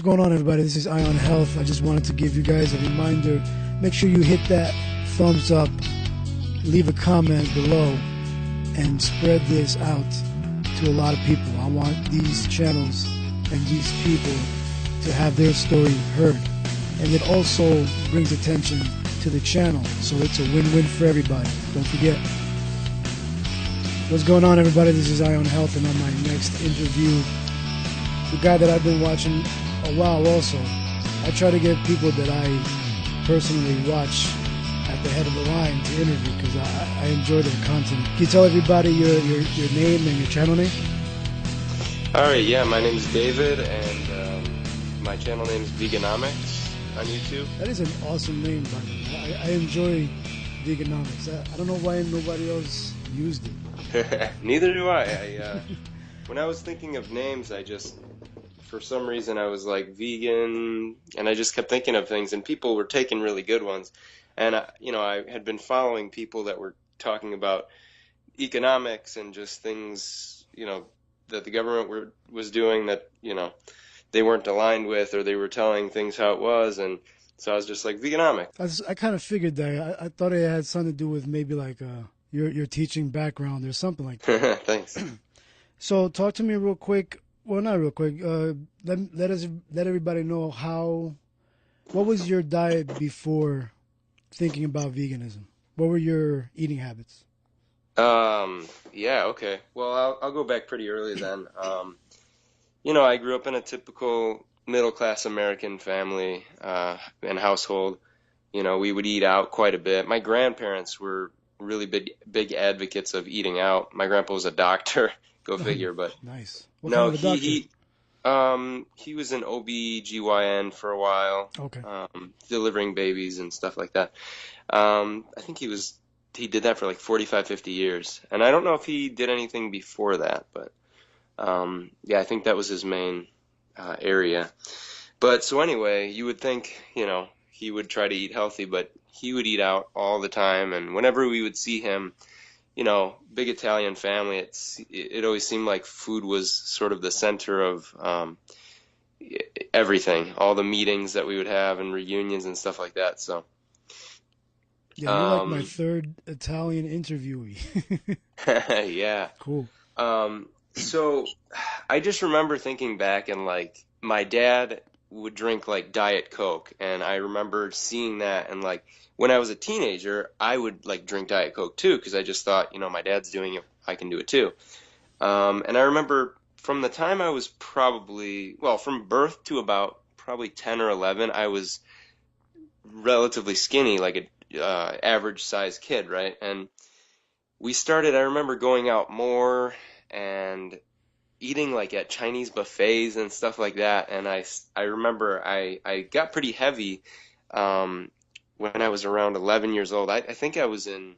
going on, everybody? This is Ion Health. I just wanted to give you guys a reminder. Make sure you hit that thumbs up, leave a comment below, and spread this out to a lot of people. I want these channels and these people to have their story heard. And it also brings attention to the channel, so it's a win-win for everybody. Don't forget. What's going on, everybody? This is Ion Health, and on my next interview, the guy that I've been watching a while also. I try to get people that I personally watch at the head of the line to interview because I enjoy their content. Can you tell everybody your name and your channel name? Alright, yeah, my name is David, and my channel name is Veganomix on YouTube. That is an awesome name, by the way. I enjoy Veganomix. I don't know why nobody else used it. Neither do I. When I was thinking of names, for some reason, I was like vegan, and I just kept thinking of things, and people were taking really good ones. And, I had been following people that were talking about economics and just things, that the government was doing that, they weren't aligned with, or they were telling things how it was, and so I was just like, Veganomics. I kind of figured that. I thought it had something to do with maybe like your teaching background or something like that. Thanks. So talk to me real quick. Well, not real quick. Let everybody know what was your diet before thinking about veganism? What were your eating habits? Yeah, okay. Well, I'll go back pretty early then. I grew up in a typical middle-class American family and household. We would eat out quite a bit. My grandparents were really big advocates of eating out. My grandpa was a doctor. Go figure, but nice. He was an OB/GYN for a while. Okay. Delivering babies and stuff like that. I think he did that for like 45, 50 years. And I don't know if he did anything before that, but yeah, I think that was his main area. But so anyway, you would think, he would try to eat healthy, but he would eat out all the time. And whenever we would see him, big Italian family, it always seemed like food was sort of the center of everything, all the meetings that we would have and reunions and stuff like that. So yeah, you're like my third Italian interviewee. Yeah. Cool. So I just remember thinking back, and like my dad would drink like Diet Coke, and I remember seeing that, and like when I was a teenager, I would like drink Diet Coke too, because I just thought, my dad's doing it, I can do it too. And I remember from the time I was from birth to about probably 10 or 11, I was relatively skinny, like a average sized kid, right? And I remember going out more and eating like at Chinese buffets and stuff like that. And I remember I got pretty heavy when I was around 11 years old. I think I was in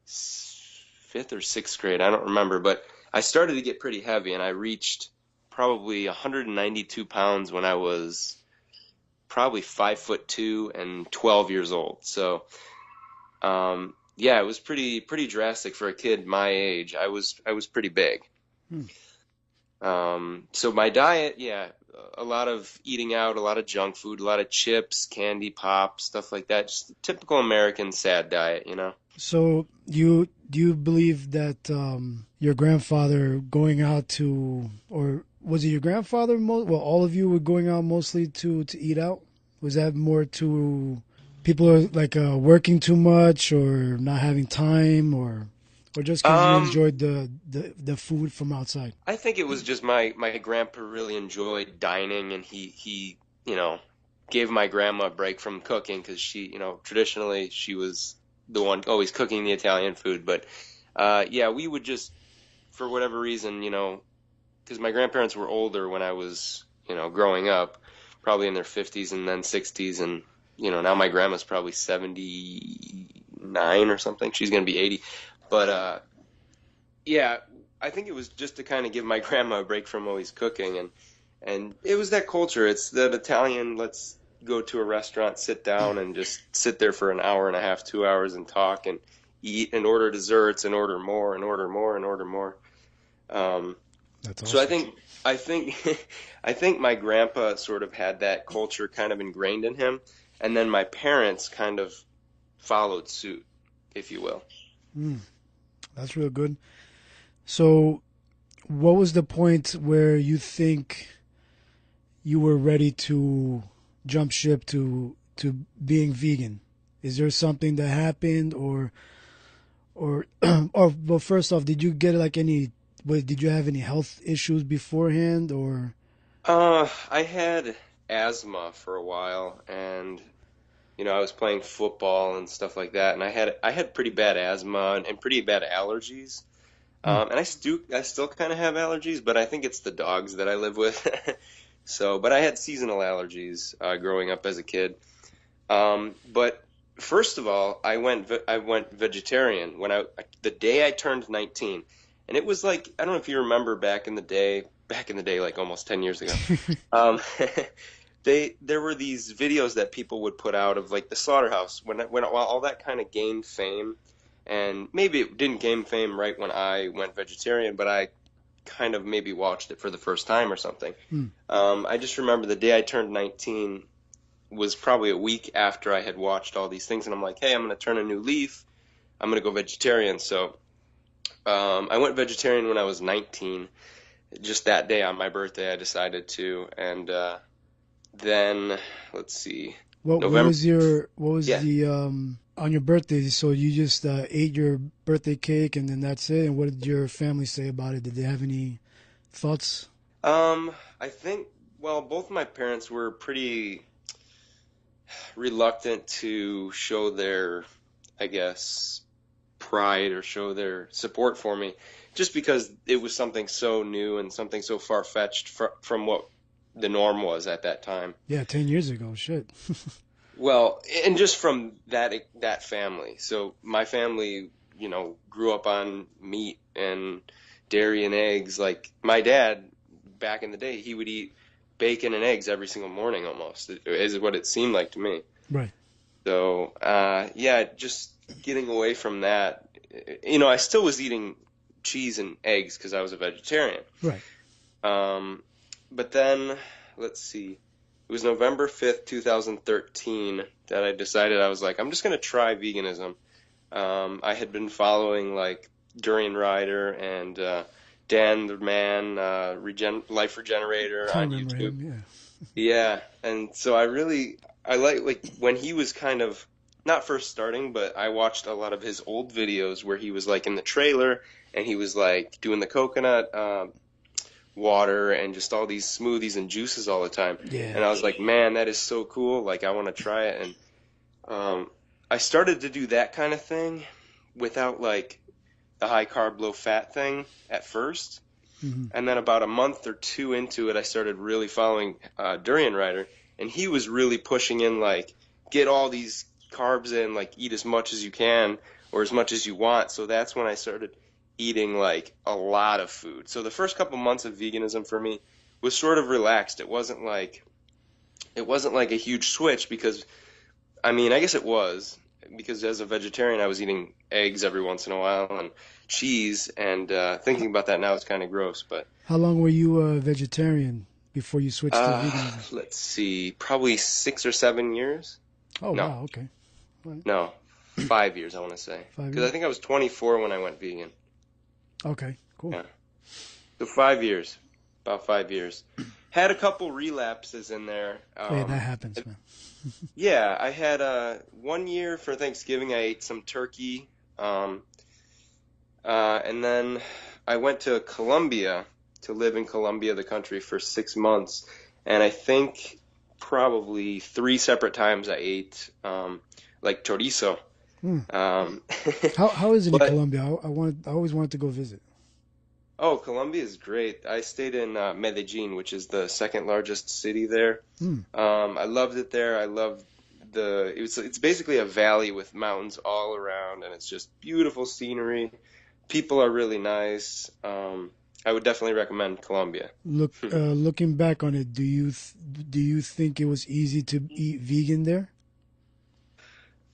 5th or 6th grade. I don't remember, but I started to get pretty heavy, and I reached probably 192 pounds when I was probably 5'2" and 12 years old. So, yeah, it was pretty drastic for a kid my age. I was pretty big. So my diet, yeah, a lot of eating out, a lot of junk food, a lot of chips, candy, pop, stuff like that. Just a typical American sad diet, So do you believe that your grandfather going out to, or was it your grandfather? All of you were going out mostly to eat out? Was that more to people are like working too much or not having time, or just because you enjoyed the food from outside? I think it was just my grandpa really enjoyed dining, and he gave my grandma a break from cooking, because she, traditionally she was the one always cooking the Italian food. But yeah, we would just, for whatever reason, because my grandparents were older when I was, growing up, probably in their 50s and then 60s, and now my grandma's probably 79 or something. She's going to be 80. But yeah, I think it was just to kind of give my grandma a break from always cooking, and it was that culture. It's that Italian, let's go to a restaurant, sit down, and just sit there for an hour and a half, 2 hours, and talk and eat and order desserts and order more and order more and order more. That's So awesome. I think, I think my grandpa sort of had that culture kind of ingrained in him, and then my parents kind of followed suit, if you will. Mm, that's real good. So, what was the point where you think you were ready to jump ship to being vegan? Is there something that happened, or or well, first off, did you get like any? Did you have any health issues beforehand, or? I had asthma for a while, and I was playing football and stuff like that, and I had pretty bad asthma and pretty bad allergies. Hmm. And I still kind of have allergies, but I think it's the dogs that I live with. So, but I had seasonal allergies growing up as a kid. But first of all, I went vegetarian the day I turned 19, and it was like I don't know if you remember back in the day, like almost 10 years ago. Um, there were these videos that people would put out of like the slaughterhouse when while all that kind of gained fame, and maybe it didn't gain fame right when I went vegetarian, but I kind of maybe watched it for the first time or something. Hmm. I just remember the day I turned 19 was probably a week after I had watched all these things, and I'm like, hey, I'm going to turn a new leaf. I'm going to go vegetarian. So I went vegetarian when I was 19. Just that day on my birthday, I decided to, and then let's see, What November. was your what was Yeah. the on your birthday? So you just ate your birthday cake and then that's it. And what did your family say about it? Did they have any thoughts? I think, well, both my parents were pretty reluctant to show their, I guess, pride or show their support for me, just because it was something so new and something so far-fetched from what the norm was at that time. Yeah, 10 years ago. Shit. Well, and just from that family. So my family, grew up on meat and dairy and eggs. Like my dad, back in the day, he would eat bacon and eggs every single morning almost, is what it seemed like to me. Right. So, yeah, just getting away from that. I still was eating cheese and eggs because I was a vegetarian. Right. Um, but then, let's see, it was November 5th, 2013 that I decided I was like, I'm just going to try veganism. I had been following like Durian Rider and Dan the Man, Life Regenerator I on remember YouTube. him. Yeah. Yeah, and so I like when he was kind of not first starting, but I watched a lot of his old videos where he was like in the trailer and he was like doing the coconut water and just all these smoothies and juices all the time. Yeah. And I was like, man, that is so cool. Like I want to try it. And I started to do that kind of thing without like the high carb, low fat thing at first. Hmm. And then about a month or two into it, I started really following Durian Rider, and he was really pushing in like get all these carbs in, like eat as much as you can or as much as you want. So that's when I started eating like a lot of food. So the first couple months of veganism for me was sort of relaxed. It wasn't like a huge switch because I mean, I guess it was because as a vegetarian, I was eating eggs every once in a while and cheese, and thinking about that now is kind of gross. But How long were you a vegetarian before you switched to veganism? let's see, probably 6 or 7 years. Oh No, wow. Okay. Right. no, 5 years, I want to say, 5 years. because I think I was 24 when I went vegan. Okay. Cool. Yeah, so 5 years, about 5 years. Had a couple relapses in there. Hey, that happens, man. Yeah, I had one year for Thanksgiving. I ate some turkey. And then I went to Colombia to live in Colombia, the country, for 6 months. And I think probably three separate times I ate like chorizo. Hmm. Um, How is it in but Colombia? I always wanted to go visit. oh, Colombia is great. I stayed in Medellin, which is the second largest city there. Hmm. I loved it there. I loved it's basically a valley with mountains all around, and it's just beautiful scenery. People are really nice. I would definitely recommend Colombia. Looking back on it, do you think it was easy to eat vegan there?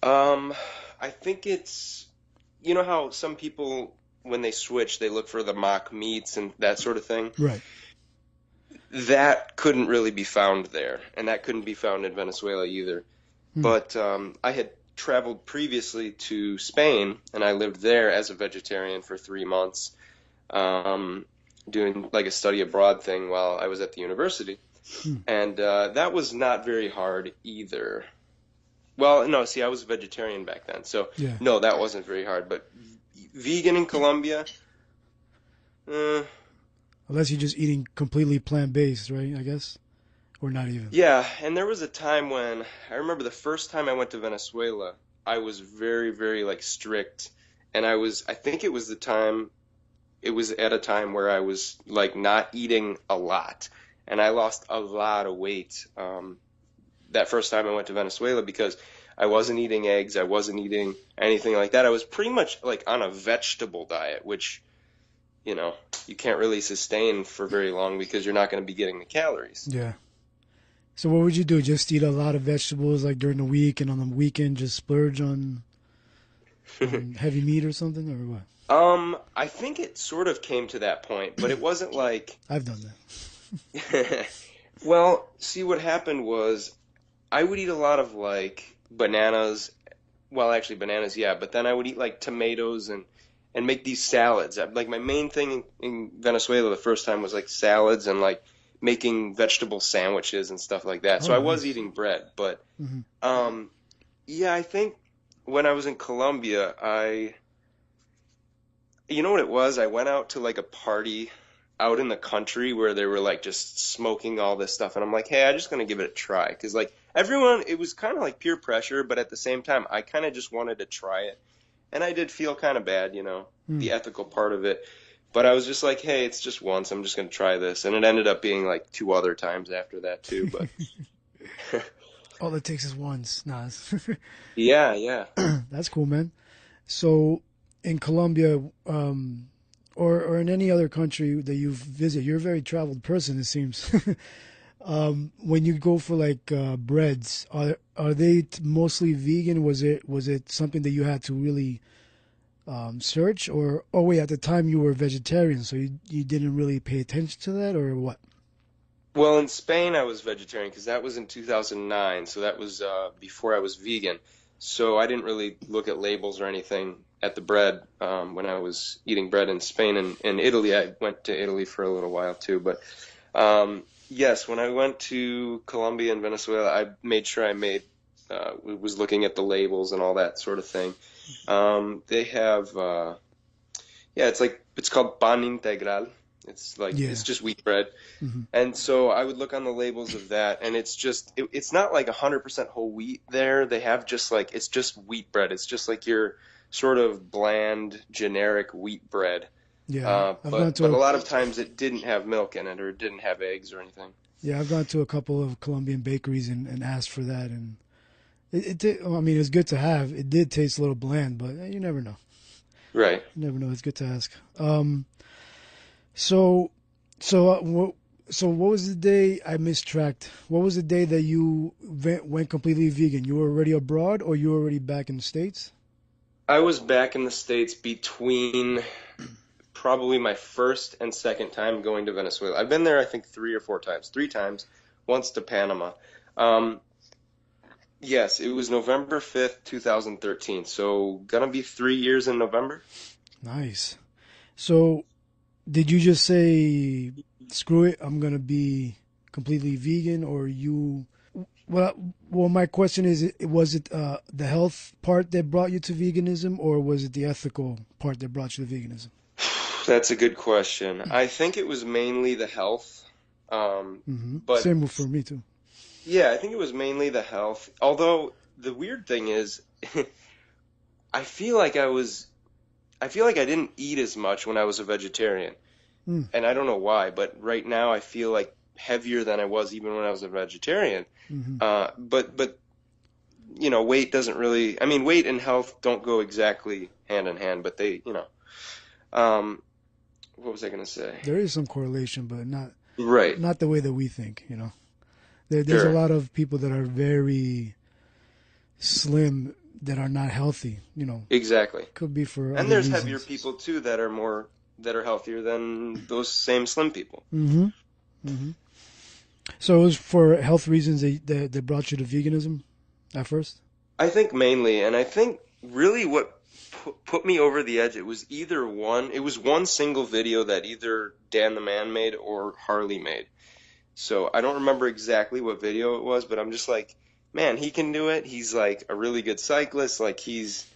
Um, I think it's, you know how some people when they switch, they look for the mock meats and that sort of thing. Right. That couldn't really be found there, and that couldn't be found in Venezuela either. Hmm. But I had traveled previously to Spain, and I lived there as a vegetarian for 3 months, doing like a study abroad thing while I was at the university. Hmm. And that was not very hard either. Well, no, see, I was a vegetarian back then, so Yeah. no, that wasn't very hard. But vegan in Colombia, Unless you're just eating completely plant-based, right? I guess, or not even. yeah, and there was a time when I remember the first time I went to Venezuela, I was very, very like strict, and I think it was it was at a time where I was like not eating a lot, and I lost a lot of weight that first time I went to Venezuela because I wasn't eating eggs, I wasn't eating anything like that. I was pretty much like on a vegetable diet, which, you know, you can't really sustain for very long because you're not going to be getting the calories. Yeah. So what would you do? Just eat a lot of vegetables like during the week, and on the weekend just splurge on heavy meat or something, or what? I think it sort of came to that point, but it wasn't like, I've done that. well, see, what happened was I would eat a lot of like bananas, well, actually bananas, yeah, but then I would eat like tomatoes and make these salads. Like my main thing in Venezuela the first time was like salads and like making vegetable sandwiches and stuff like that. So Oh, I was nice. eating bread, but Hmm. yeah, I think when I was in Colombia, you know what it was? I went out to like a party out in the country where they were like just smoking all this stuff, and I'm like, hey, I'm just gonna give it a try because like everyone, it was kind of like peer pressure, but at the same time, I kind of just wanted to try it, and I did feel kind of bad, you know, Hmm. the ethical part of it. But I was just like, hey, it's just once. I'm just gonna try this, and it ended up being like two other times after that too. But All it takes is once. Nah, yeah, yeah. that's cool, man. So in Colombia, or in any other country that you visit, you're a very traveled person, it seems. When you go for like breads, are they mostly vegan? Was it something that you had to really search, or oh wait, at the time you were vegetarian, so you didn't really pay attention to that, or what? Well, in Spain, I was vegetarian because that was in 2009, so that was before I was vegan. So I didn't really look at labels or anything at the bread when I was eating bread in Spain and Italy. I went to Italy for a little while too, but yes, when I went to Colombia and Venezuela, I made sure was looking at the labels and all that sort of thing. They have yeah, it's called pan integral. It's like Yeah. it's just wheat bread. Hmm. And so I would look on the labels of that, and it's not like 100% whole wheat there. They have just like it's just wheat bread. It's just like your sort of bland, generic wheat bread. Yeah, I've gone But a to lot of times it didn't have milk in it, or it didn't have eggs or anything. I've gone to a couple of Colombian bakeries and asked for that, and it did. I mean, it's good to have. It did taste a little bland, but you never know. Right. You never know. It's good to ask. So, what was the day I mistracked? What was the day that you went completely vegan? You were already abroad, or you were already back in the States? I was back in the States between probably my first and second time going to Venezuela. I've been there, I think, 3 or 4 times. 3 times, once to Panama. Um, yes, it was November 5th, 2013. So, gonna be 3 years in November. Nice. So, did you just say, "Screw it, I'm gonna be completely vegan," or you? Well, my question is, was it the health part that brought you to veganism, or was it the ethical part that brought you to veganism? That's a good question. I think it was mainly the health. But Same for me too. yeah, I think it was mainly the health. Although the weird thing is, I feel like I feel like I didn't eat as much when I was a vegetarian. Mm. And I don't know why, but right now I feel like heavier than I was even when I was a vegetarian. Hmm. But you know, weight doesn't really. I mean, weight and health don't go exactly hand in hand, but they, you know. What was I gonna say? There is some correlation, but Right. not the way that we think. There's a Sure. lot of people that are very slim that are not healthy. You know, Exactly. could be for And other there's heavier reasons. people too that are healthier than those same slim people. Mm-hmm. Mm-hmm. So it was for health reasons they brought you to veganism at first. I think mainly, and I think really what put me over the edge, it was one single video that either Dan the Man made or Harley made. So I don't remember exactly what video it was, but I'm just like, man, he can do it. He's like a really good cyclist. Like he's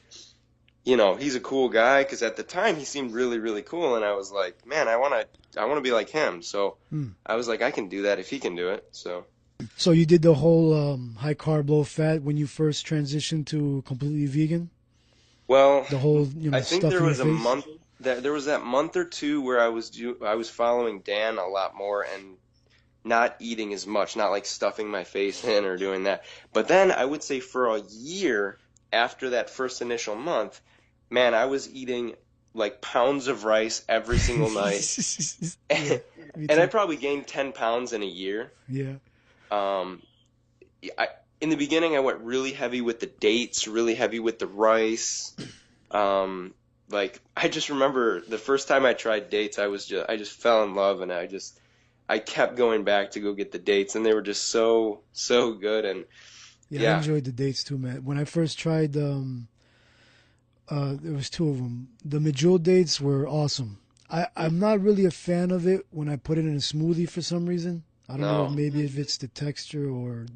a cool guy because at the time he seemed really, really cool, and I was like, man, I want to be like him. So Hmm. I was like, I can do that if he can do it. So So you did the whole high carb, low fat when you first transitioned to completely vegan. well, The whole I think stuff there in your was a face. month that there was that month or two where I was following Dan a lot more and not eating as much, not like stuffing my face in or doing that. But then I would say for a year after that first initial month, man, I was eating like pounds of rice every single night. Yeah, me And I too. probably gained 10 pounds in a year. Yeah. Um, in the beginning, I went really heavy with the dates, really heavy with the rice. Like I just remember the first time I tried dates, I just fell in love, and I kept going back to go get the dates, and they were just so good. And Yeah, I yeah, enjoyed the dates too, man. When I first tried, there was two of them. The Medjool dates were awesome. I'm not really a fan of it when I put it in a smoothie for some reason. I don't know if no, maybe if it's the texture or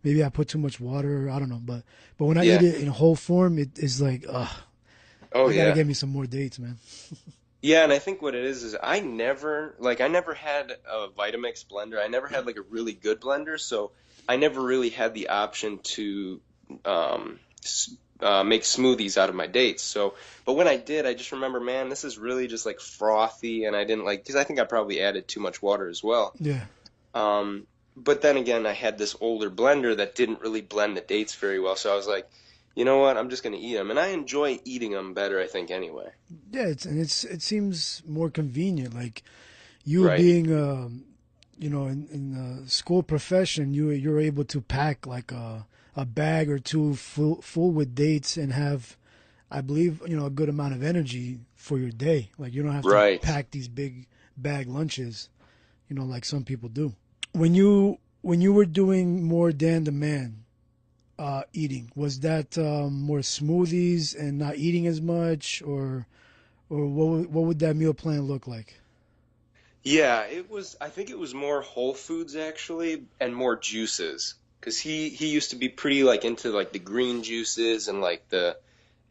maybe I put too much water. I don't know, but when I eat yeah, it in whole form, it is like, oh I gotta yeah, get me some more dates, man. yeah. And I think what it is I never had a Vitamix blender. I never had like a really good blender, so I never really had the option to um, make smoothies out of my dates. So, but when I did, I just remember, man, this is really just like frothy, and I didn't like because I think I probably added too much water as well. Yeah, But then again, I had this older blender that didn't really blend the dates very well, so I was like, you know what, I'm just gonna eat them, and I enjoy eating them better, I think, anyway. yeah. It seems more convenient. Like you Right. being in the school profession, you're able to pack like a bag or two full with dates and have, I believe, a good amount of energy for your day. Like you don't have to Right. pack these big bag lunches, like some people do. When you were doing more Dan the Man eating, was that more smoothies and not eating as much, or what would that meal plan look like? Yeah, it was. I think it was more Whole Foods actually, and more juices, because he used to be pretty like into like the green juices and like the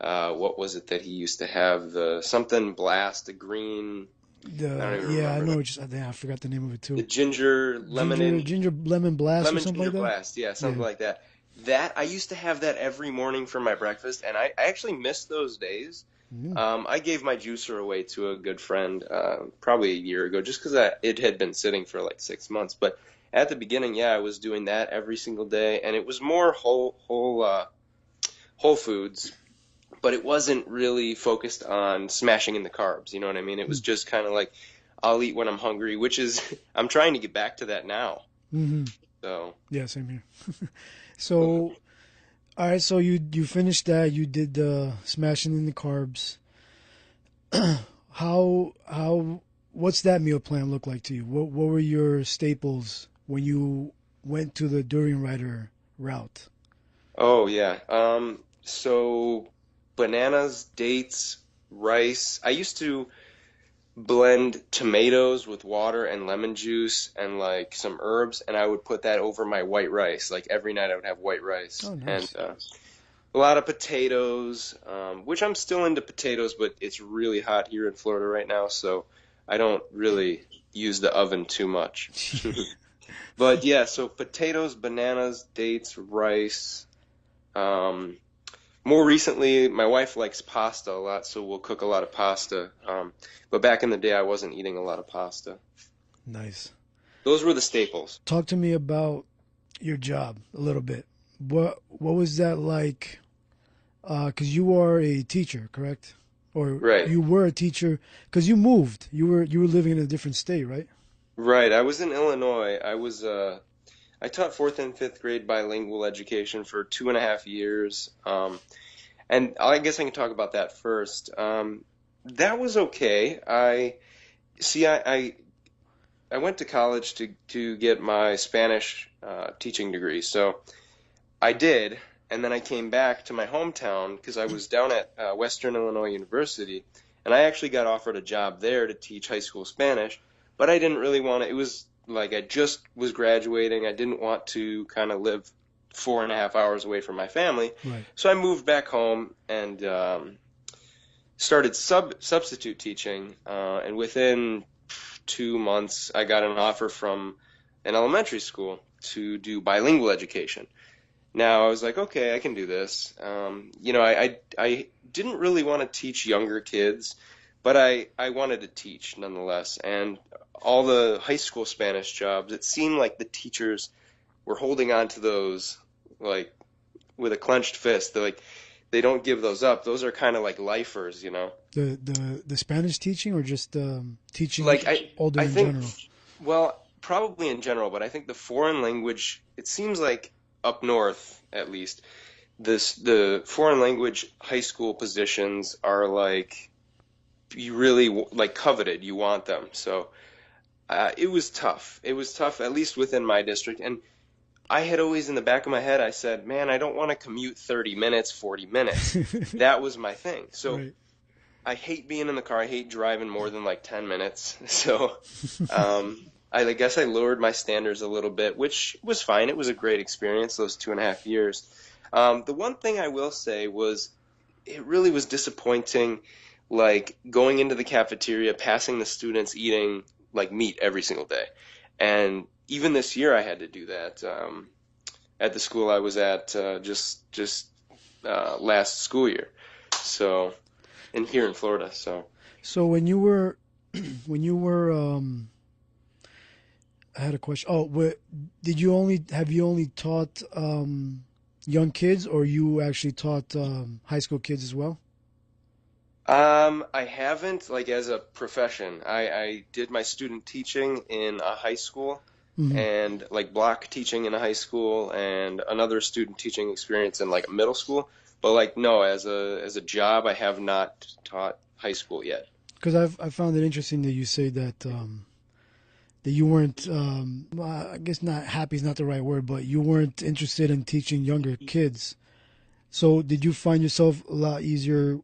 what was it that he used to have, the something blast, the green. I don't even Yeah, I remember know. I forgot the name of it the too. ginger lemonade, Ginger lemon blast or lemon something ginger like that. blast. Yeah, something Yeah. like that. That I used to have that every morning for my breakfast, and I actually missed those days. Mm. I gave my juicer away to a good friend probably a year ago, just because it had been sitting for like 6 months. But at the beginning, yeah, I was doing that every single day, and it was more whole foods, but it wasn't really focused on smashing in the carbs. You know what I mean? It was just kind of like I'll eat when I'm hungry, which is I'm trying to get back to that now. Mm-hmm. So Yeah, same here. So, all right. So you finished that. You did the smashing in the carbs. How what's that meal plan look like to you? What were your staples when you went to the Durian Rider route? oh yeah. So bananas, dates, rice. I used to blend tomatoes with water and lemon juice and like some herbs, and I would put that over my white rice. Like every night I would have white rice Oh, and nice. a lot of potatoes, which I'm still into potatoes, but it's really hot here in Florida right now, so I don't really use the oven too much. But yeah, so potatoes, bananas, dates, rice. Um, More recently, my wife likes pasta a lot, so we'll cook a lot of pasta. But back in the day, I wasn't eating a lot of pasta. Nice. Those were the staples. Talk to me about your job a little bit. What was that like? Because you are a teacher, correct? Or Right, you were a teacher because you moved. You were living in a different state, right? right. I was in Illinois. I I taught fourth and fifth grade bilingual education for 2.5 years. And I guess I can talk about that first. That was okay. I went to college to get my Spanish teaching degree. So I did, and then I came back to my hometown because I was down at Western Illinois University, and I actually got offered a job there to teach high school Spanish, but I didn't really want to. It was like I just was graduating. I didn't want to kind of live 4.5 hours away from my family, Right. so I moved back home and started substitute teaching, and within 2 months, I got an offer from an elementary school to do bilingual education. Now I was like, okay, I can do this. I didn't really want to teach younger kids, but I wanted to teach nonetheless. And all the high school Spanish jobs, it seemed like the teachers were holding on to those like with a clenched fist. They're like, they don't give those up. Those are kind of like lifers, you know. The Spanish teaching or just teaching Like older I in think, general? well, probably in general, but I think the foreign language, it seems like up north at least, the foreign language high school positions are like you really like coveted. You want them. So it was tough. It was tough, at least within my district. And I had always in the back of my head, I said, man, I don't want to commute 30 minutes, 40 minutes. That was my thing. So Right. I hate being in the car. I hate driving more than like 10 minutes. So I guess I lowered my standards a little bit, which was fine. It was a great experience, those 2.5 years. The one thing I will say was it really was disappointing, like going into the cafeteria, passing the students eating like meat every single day. And even this year I had to do that at the school I was at just last school year. So, and here in Florida. So when you were when you were I had a question. Oh, did you only taught young kids, or you actually taught high school kids as well? I haven't like as a profession. I did my student teaching in a high school Hmm. and like block teaching in a high school and another student teaching experience in like a middle school. But like no, as a job, I have not taught high school yet. Because I found it interesting that you say that you weren't, well, I guess not happy is not the right word, but you weren't interested in teaching younger kids. So did you find yourself a lot easier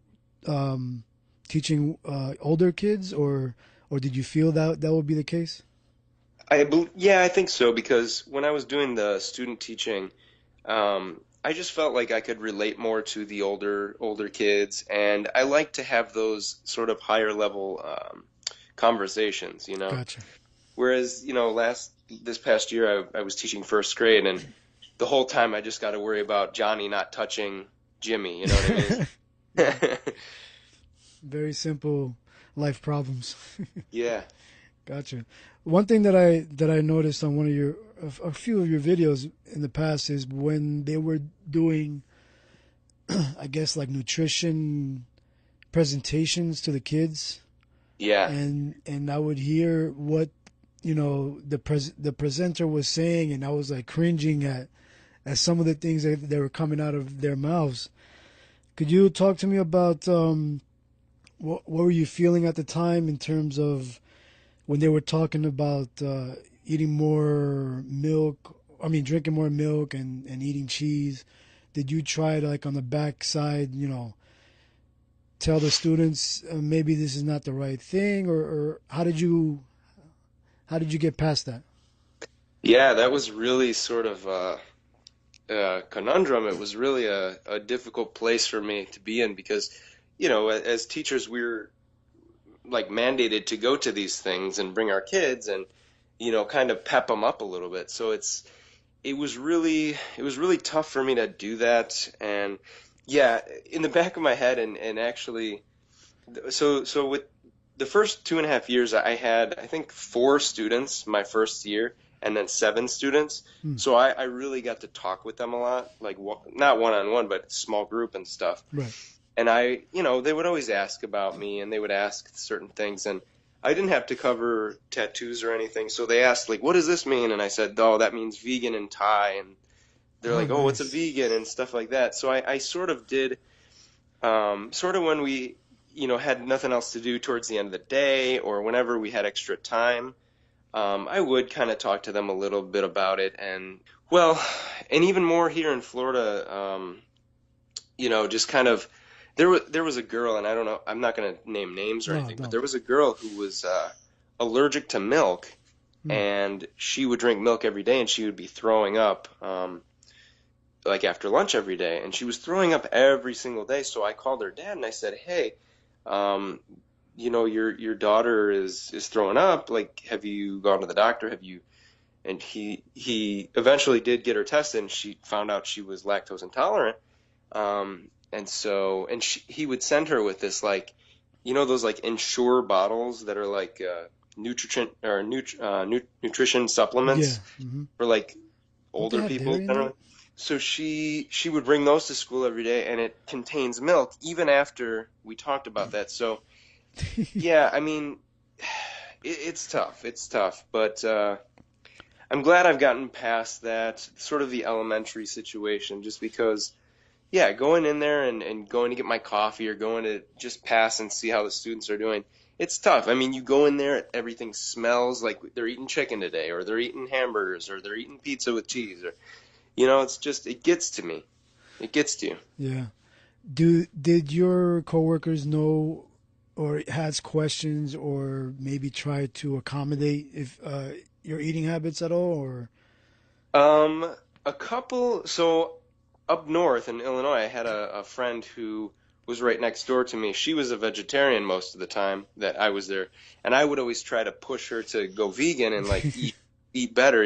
teaching older kids, or did you feel that that would be the case? Yeah, I think so because when I was doing the student teaching, I just felt like I could relate more to the older kids, and I like to have those sort of higher level conversations, you know. Gotcha. Whereas, this past year I was teaching first grade, and the whole time I just got to worry about Johnny not touching Jimmy, you know what I mean? Very simple life problems. Yeah. Gotcha. One thing that I noticed on one of your a few of your videos in the past is when they were doing, I guess, like nutrition presentations to the kids, Yeah. and I would hear what the presenter was saying, and I was like cringing at some of the things that were coming out of their mouths. Could you talk to me about what were you feeling at the time in terms of when they were talking about eating more milk, I mean, drinking more milk and eating cheese? Did you try to, like, on the back side, tell the students maybe this is not the right thing, or how did you get past that? Yeah, that was really sort of a conundrum. It was really a difficult place for me to be in because, as teachers, we're like mandated to go to these things and bring our kids and, kind of pep them up a little bit. So it was really tough for me to do that. And yeah, in the back of my head and actually, so with the first 2.5 years, I had, I think, 4 students my first year and then 7 students. Hmm. So I really got to talk with them a lot, like not one-on-one, but small group and stuff. Right. And they would always ask about me and they would ask certain things. And I didn't have to cover tattoos or anything. So they asked, like, what does this mean? And I said, oh, that means vegan in Thai. And they're Oh, like, oh, what's a nice. vegan and stuff like that. So I sort of did, sort of when we, had nothing else to do towards the end of the day or whenever we had extra time, I would kind of talk to them a little bit about it. And, well, and even more here in Florida, just kind of, there was a girl, and I don't know, I'm not going to name names or No, anything, but don't. there was a girl who was allergic to milk, Hmm. and she would drink milk every day, and she would be throwing up, like after lunch every day, and she was throwing up every single day. So I called her dad and I said, "Hey, um, your daughter is throwing up. Like, have you gone to the doctor? Have you?" And he eventually did get her tested, and she found out she was lactose intolerant. He would send her with this, like, those like Ensure bottles that are like nutrition Yeah. supplements Hmm. for like Don't they older have people dairy in that? generally. So she would bring those to school every day, and it contains milk even after we talked about that. So yeah, I mean, it's tough. It's tough, but I'm glad I've gotten past that sort of the elementary situation, just because yeah, going in there and going to get my coffee or going to just pass and see how the students are doing. It's tough. I mean, you go in there, everything smells like they're eating chicken today, or they're eating hamburgers, or they're eating pizza with cheese, or it's just it gets to me. It gets to you. Yeah. Did your coworkers know or has questions or maybe try to accommodate if your eating habits at all or Um, a couple. So up north in Illinois, I had a friend who was right next door to me. She was a vegetarian most of the time that I was there, and I would always try to push her to go vegan and like eat better.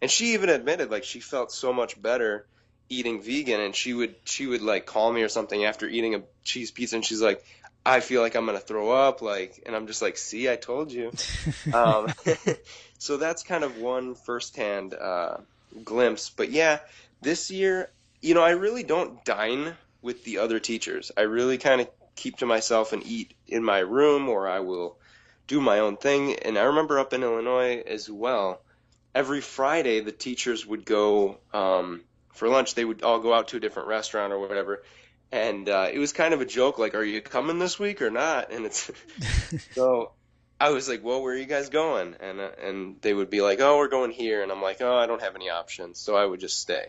And she even admitted like she felt so much better eating vegan, and she would like call me or something after eating a cheese pizza, and she's like, I feel like I'm gonna throw up, like, and I'm just like, see, I told you. Um, so that's kind of one firsthand glimpse. But yeah, this year, I really don't dine with the other teachers. I really kind of keep to myself and eat in my room, or I will do my own thing. And I remember up in Illinois as well, every Friday the teachers would go for lunch. They would all go out to a different restaurant or whatever. And it was kind of a joke, like, "Are you coming this week or not?" And it's so I was like, "Well, where are you guys going?" And they would be like, "Oh, we're going here." And I'm like, "Oh, I don't have any options." So I would just stay.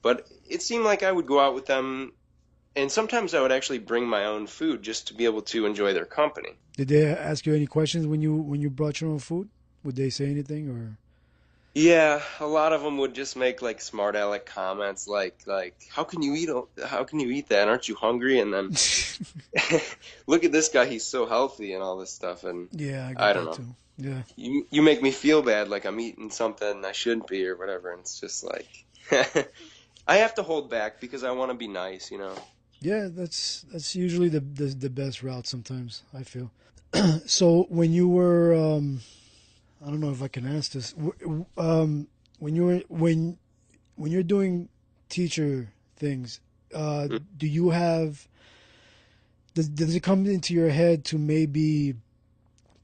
But it seemed like I would go out with them, and sometimes I would actually bring my own food just to be able to enjoy their company. did they ask you any questions when you brought your own food? Would they say anything or Yeah, a lot of them would just make like smart aleck comments like how can you eat that? Aren't you hungry? And then look at this guy, he's so healthy and all this stuff. And Yeah, I get I don't that know. too. Yeah. You make me feel bad like I'm eating something I shouldn't be or whatever, and it's just like I have to hold back because I want to be nice. Yeah, that's usually the best route sometimes, I feel. So when you were I don't know if I can ask this. When you were when you're doing teacher things, do you have does it come into your head to maybe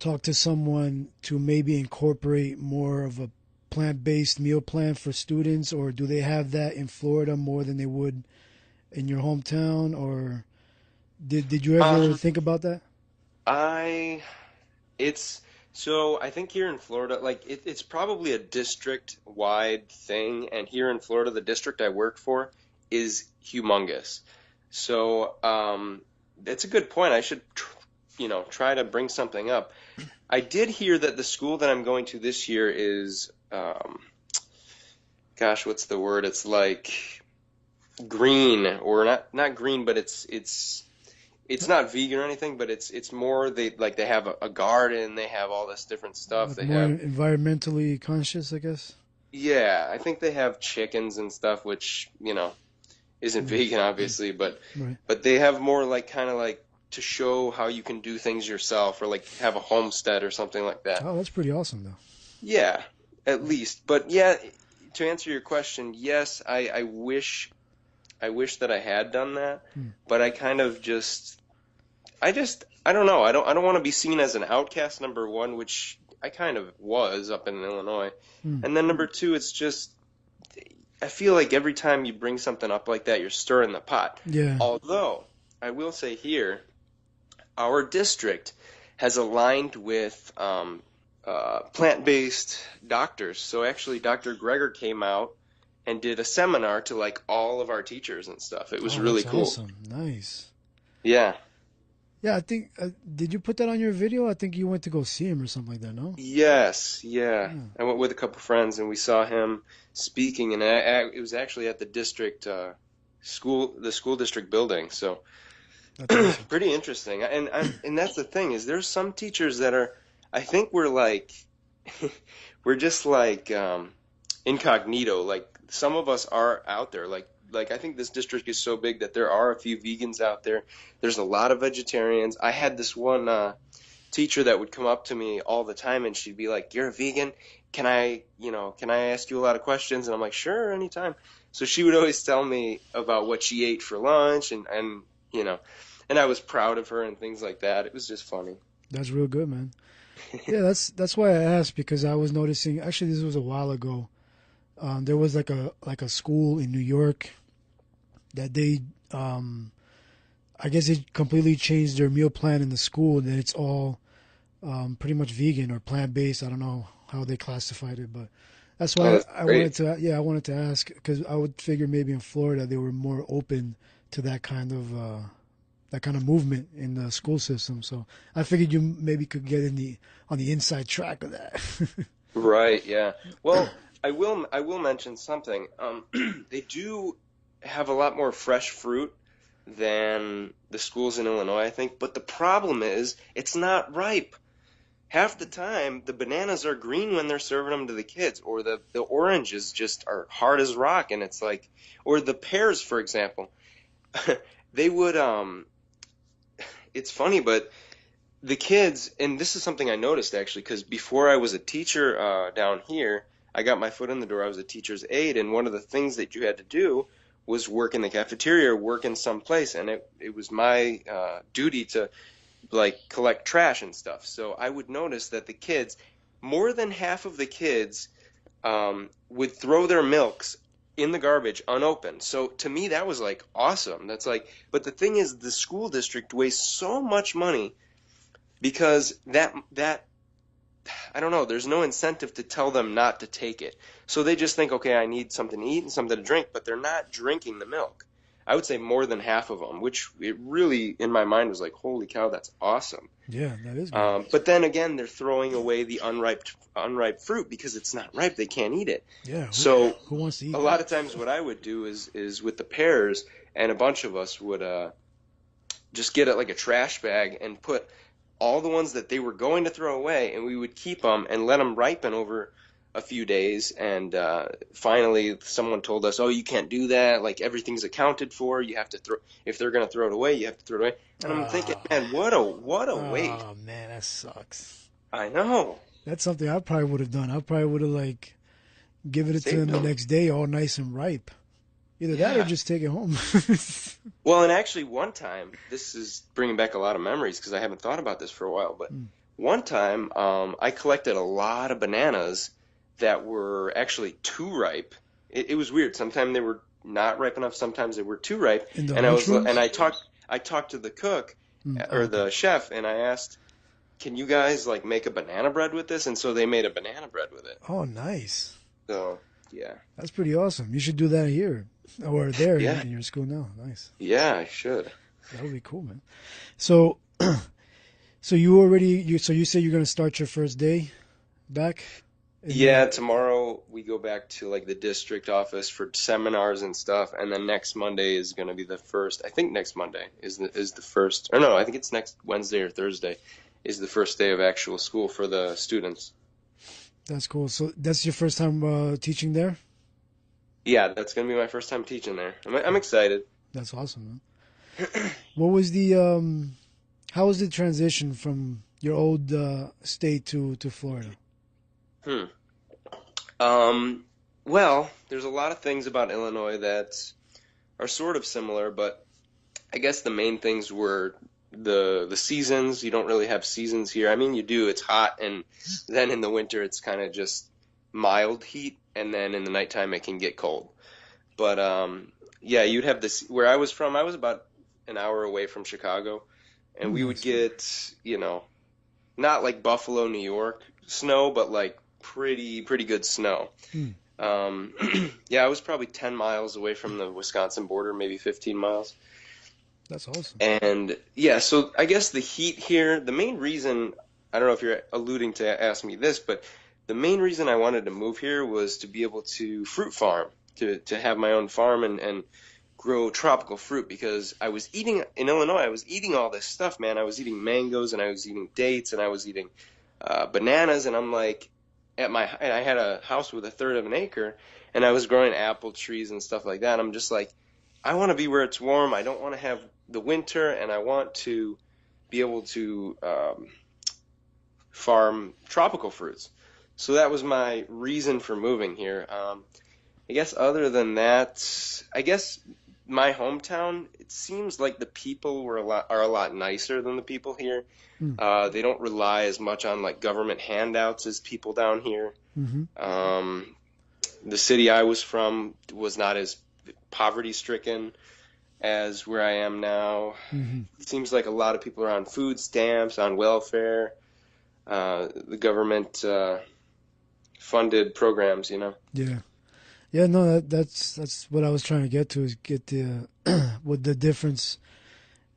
talk to someone to maybe incorporate more of a plant-based meal plan for students, or do they have that in Florida more than they would in your hometown, or did you ever Um, think about that? I it's so I think here in Florida, like it's probably a district-wide thing, and here in Florida, the district I work for is humongous. So that's a good point. I should try to bring something up. I did hear that the school that I'm going to this year is, gosh, what's the word? It's like green, or not green, but it's not vegan or anything, but it's more they have a garden, they have all this different stuff. Like They more have environmentally conscious, I guess. yeah, I think they have chickens and stuff, which isn't Mm, vegan obviously, but right. they have more like kind of like to show how you can do things yourself, or like have a homestead or something like that. Oh, that's pretty awesome, though. Yeah, at least. But yeah, to answer your question, yes, I wish that I had done that, Hmm. but I kind of just I don't know. I don't want to be seen as an outcast, number one, which I kind of was up in Illinois. Hmm. And then number two, it's just I feel like every time you bring something up like that, you're stirring the pot. Yeah. Although I will say here, our district has aligned with plant-based doctors. So actually, Dr. Greger came out and did a seminar to like all of our teachers and stuff. It was Oh, really that's cool. awesome. Nice. Yeah. Yeah, I think. Did you put that on your video? I think you went to go see him or something like that. No. Yes, yeah. Yeah. I went with a couple friends and we saw him speaking, and it was actually at the district the school district building. So That's awesome. pretty interesting. And that's the thing is there's some teachers that are I think we're like we're just like incognito. Like some of us are out there. Like I think this district is so big that there are a few vegans out there. There's a lot of vegetarians. I had this one teacher that would come up to me all the time and she'd be like, "You're a vegan? Can I ask you a lot of questions?" And I'm like, "Sure, anytime." So she would always tell me about what she ate for lunch and you know, and I was proud of her and things like that. It was just funny. That's real good, man. Yeah, that's why I asked because I was noticing. Actually, this was a while ago. There was like a school in New York that they I guess they completely changed their meal plan in the school. That it's all pretty much vegan or plant based. I don't know how they classified it, but that's Oh, why that's I great. wanted to ask because I would figure maybe in Florida they were more open to that kind of movement in the school system. So I figured you maybe could get in the on the inside track of that. Right, yeah. Well, I will mention something. They do have a lot more fresh fruit than the schools in Illinois, I think, but the problem is it's not ripe. Half the time, the bananas are green when they're serving them to the kids, or the oranges just are hard as rock, and it's like, or the pears, for example. They would, it's funny, but the kids, and this is something I noticed actually, because before I was a teacher down here, I got my foot in the door. I was a teacher's aide, and one of the things that you had to do was work in the cafeteria or work in some place, and it was my duty to like collect trash and stuff. So I would notice that the kids, more than half of the kids, would throw their milks in the garbage unopened. So to me, that was like awesome. That's like, but the thing is, the school district wastes so much money because that I don't know, there's no incentive to tell them not to take it. So they just think, okay, I need something to eat and something to drink, but they're not drinking the milk. I would say more than half of them, which it really, in my mind, was like, holy cow, that's awesome. Yeah, that is good. But then again, they're throwing away the unripe fruit because it's not ripe. They can't eat it. Yeah, So who wants to eat a lot of times what I would do is with the pears, and a bunch of us would just get it like a trash bag and put all the ones that they were going to throw away, and we would keep them and let them ripen over a few days. And finally, someone told us, "Oh, you can't do that. Like everything's accounted for. You have to throw. If they're going to throw it away, you have to throw it away." And I'm thinking, that? man, what a waste. Oh man, that sucks. I know. That's something I probably would have done. I probably would have like given it to Saved him the them. next day, all nice and ripe. Either that or Yeah. just take it home. Well, and actually, one time, this is bringing back a lot of memories because I haven't thought about this for a while. But Mm. one time, I collected a lot of bananas that were actually too ripe. It was weird. Sometimes they were not ripe enough. Sometimes they were too ripe. In the And lunchrooms? I talked to the cook or Okay. the chef, and I asked, "Can you guys like make a banana bread with this?" And so they made a banana bread with it. Oh, nice. So yeah, That's pretty awesome. You should do that here or there yeah, in your school now. Nice. yeah. I should. That would be cool, man. So, so you say you're gonna start your first day back? Yeah, tomorrow we go back to like the district office for seminars and stuff, and then next Monday is going to be the first. I think next Monday is the first, or no, I think it's next Wednesday or Thursday is the first day of actual school for the students. That's cool. So that's your first time teaching there? Yeah, that's going to be my first time teaching there. I'm excited. That's awesome, man. What was the how was the transition from your old state to Florida? Hmm. Well, there's a lot of things about Illinois that are sort of similar, but I guess the main things were the seasons. You don't really have seasons here. I mean, you do. It's hot, and then in the winter it's kind of just mild heat, and then in the nighttime it can get cold. But yeah, you'd have this where I was from. I was about an hour away from Chicago, Oh, and we would nice. get, not like Buffalo, New York snow, but like pretty good snow. Hmm. Um, yeah, I was probably 10 miles away from the Wisconsin border, maybe 15 miles. That's awesome. And yeah, so I guess the heat here, the main reason, I don't know if you're alluding to ask me this, but the main reason I wanted to move here was to be able to fruit farm, to have my own farm and grow tropical fruit because I was eating in Illinois, I was eating all this stuff, man. I was eating mangoes and I was eating dates and I was eating bananas, and I'm like, and I had a house with a third of an acre, and I was growing apple trees and stuff like that. I'm just like, I want to be where it's warm. I don't want to have the winter, and I want to be able to farm tropical fruits. So that was my reason for moving here. I guess other than that, I guess my hometown, it seems like the people are a lot nicer than the people here. Hmm. They don't rely as much on like government handouts as people down here. Mm-hmm. Um, the city I was from was not as poverty stricken as where I am now. Mm-hmm. It seems like a lot of people are on food stamps, on welfare, the government funded programs, you know. Yeah. Yeah, no, that's what I was trying to get to is get the what the difference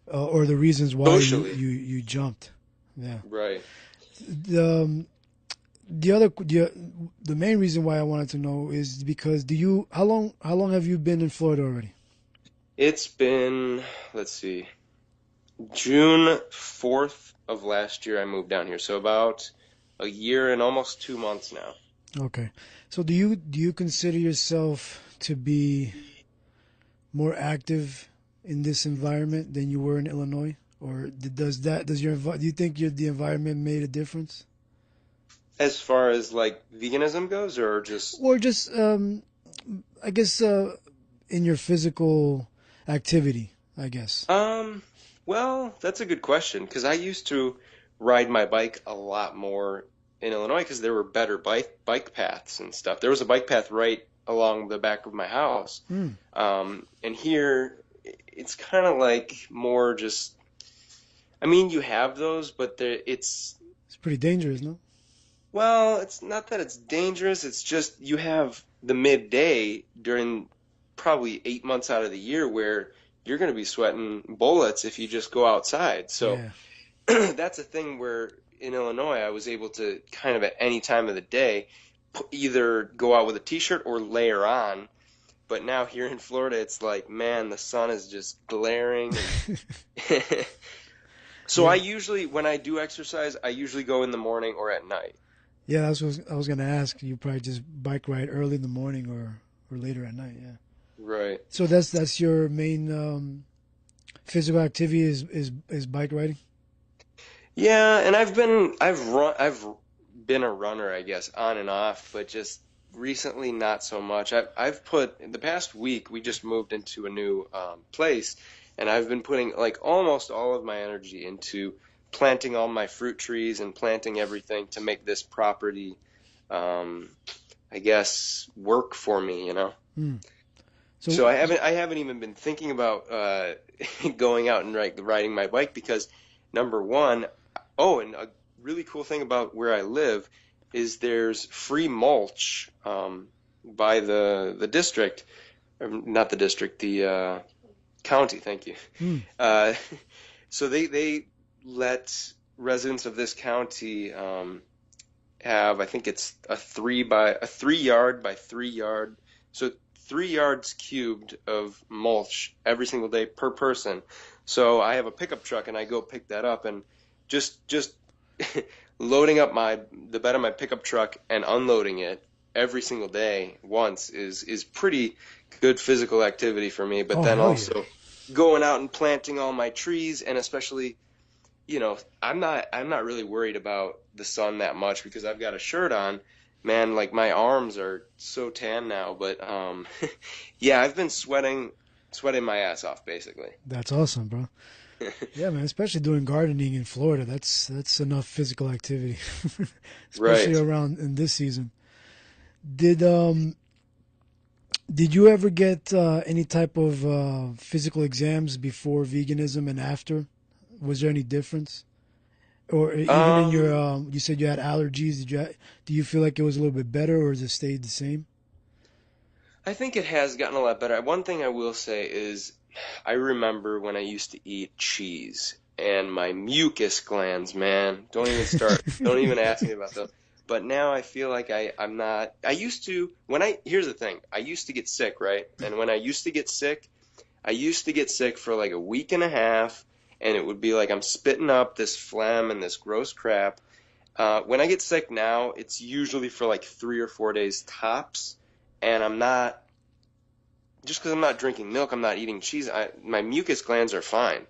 or the reasons why Socially, you jumped. Yeah. right. The the main reason why I wanted to know is because do you how long have you been in Florida already? It's been, let's see, June 4th of last year I moved down here. So about a year and almost 2 months now. Okay. So do you consider yourself to be more active in this environment than you were in Illinois? Or do you think the environment made a difference? As far as like veganism goes, or just, Or just I guess in your physical activity, I guess. um, well, that's a good question because I used to ride my bike a lot more in Illinois because there were better bike paths and stuff. There was a bike path right along the back of my house. Hmm. And here it's kind of like more just, I mean, you have those, but it's, It's pretty dangerous, no? well, it's not that it's dangerous. It's just you have the midday during probably 8 months out of the year where you're going to be sweating bullets if you just go outside. So Yeah. that's a thing where in Illinois I was able to kind of at any time of the day either go out with a t-shirt or layer on. But now here in Florida, it's like, man, the sun is just glaring. And so I Yeah. usually, when I do exercise, I usually go in the morning or at night. Yeah, that's what I was gonna ask. You probably just bike ride early in the morning or later at night. Yeah. Right. So that's your main physical activity is bike riding. Yeah, and I've been a runner, I guess, on and off, but just recently not so much. I've put in the past week we just moved into a new place, and I've been putting like almost all of my energy into planting all my fruit trees and planting everything to make this property, um, I guess, work for me, you know. Hmm. So So I haven't even been thinking about going out and riding my bike because number one, oh, and a really cool thing about where I live is there's free mulch by the district, or not the district, the county. Thank you. hmm. Uh, so they let residents of this county have, I think it's a 3 yard by 3 yard, so 3 yards cubed of mulch every single day per person. So I have a pickup truck and I go pick that up, and just loading up the bed of my pickup truck and unloading it every single day once is pretty good physical activity for me. But Oh, then hell yeah. also going out and planting all my trees, and especially, I'm not really worried about the sun that much because I've got a shirt on. Man, like my arms are so tan now, but yeah, I've been sweating my ass off basically. That's awesome, bro. Yeah, man, especially doing gardening in Florida. That's enough physical activity, especially Right. around in this season. Did um did you ever get any type of physical exams before veganism and after? Was there any difference? Or even in your Um, you said you had allergies. Do you feel like it was a little bit better, or has it stayed the same? I think it has gotten a lot better. One thing I will say is I remember when I used to eat cheese and my mucus glands, man, don't even ask me about those. But now I feel like I'm not, I used to, here's the thing, I used to get sick, right? And when I used to get sick, I used to get sick for like a week and a half, and it would be like I'm spitting up this phlegm and this gross crap. When I get sick now, it's usually for like 3 or 4 days tops, and I'm not just because I'm not drinking milk, I'm not eating cheese. My mucus glands are fine,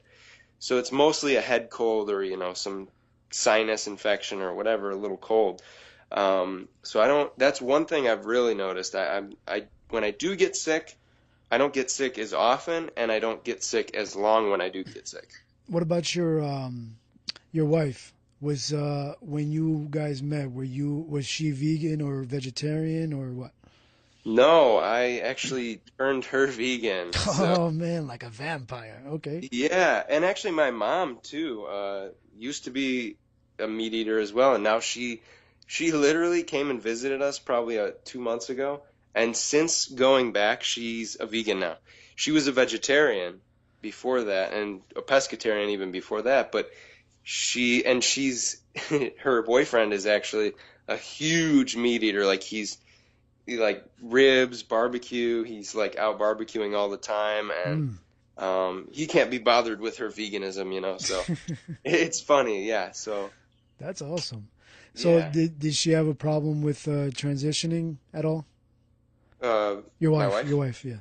so it's mostly a head cold or some sinus infection or whatever, a little cold. So I don't. That's one thing I've really noticed. I when I do get sick, I don't get sick as often, and I don't get sick as long when I do get sick. What about your wife? Was when you guys met, was she vegan or vegetarian or what? No, I actually turned her vegan. So Oh man, like a vampire. Okay. yeah, and actually my mom too used to be a meat eater as well, and now she literally came and visited us probably 2 months ago, and since going back, she's a vegan now. She was a vegetarian before that, and a pescatarian even before that, but she's her boyfriend is actually a huge meat eater. Like he like ribs, barbecue. He's like out barbecuing all the time, and Mm. he can't be bothered with her veganism. So it's funny, yeah. So That's awesome. So yeah, did she have a problem with transitioning at all? my wife. Your wife, yeah.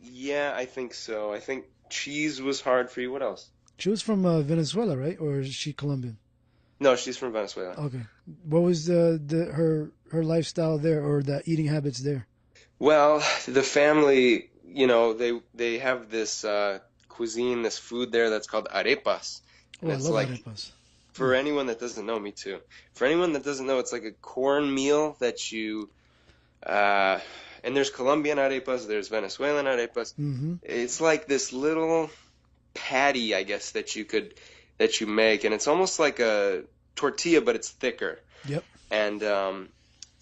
Yeah, I think so. I think cheese was hard for you. What else? She was from Venezuela, right? Or is she Colombian? No, she's from Venezuela. Okay. What was the her lifestyle there, or the eating habits there? Well, the family, they have this cuisine, this food there that's called arepas, Oh, and I it's love like arepas. for Mm. anyone that doesn't know, me too. For anyone that doesn't know, it's like a corn meal that uh, and there's Colombian arepas, there's Venezuelan arepas. Mm-hmm. It's like this little patty, I guess, that you make, and it's almost like a tortilla, but it's thicker. Yep. And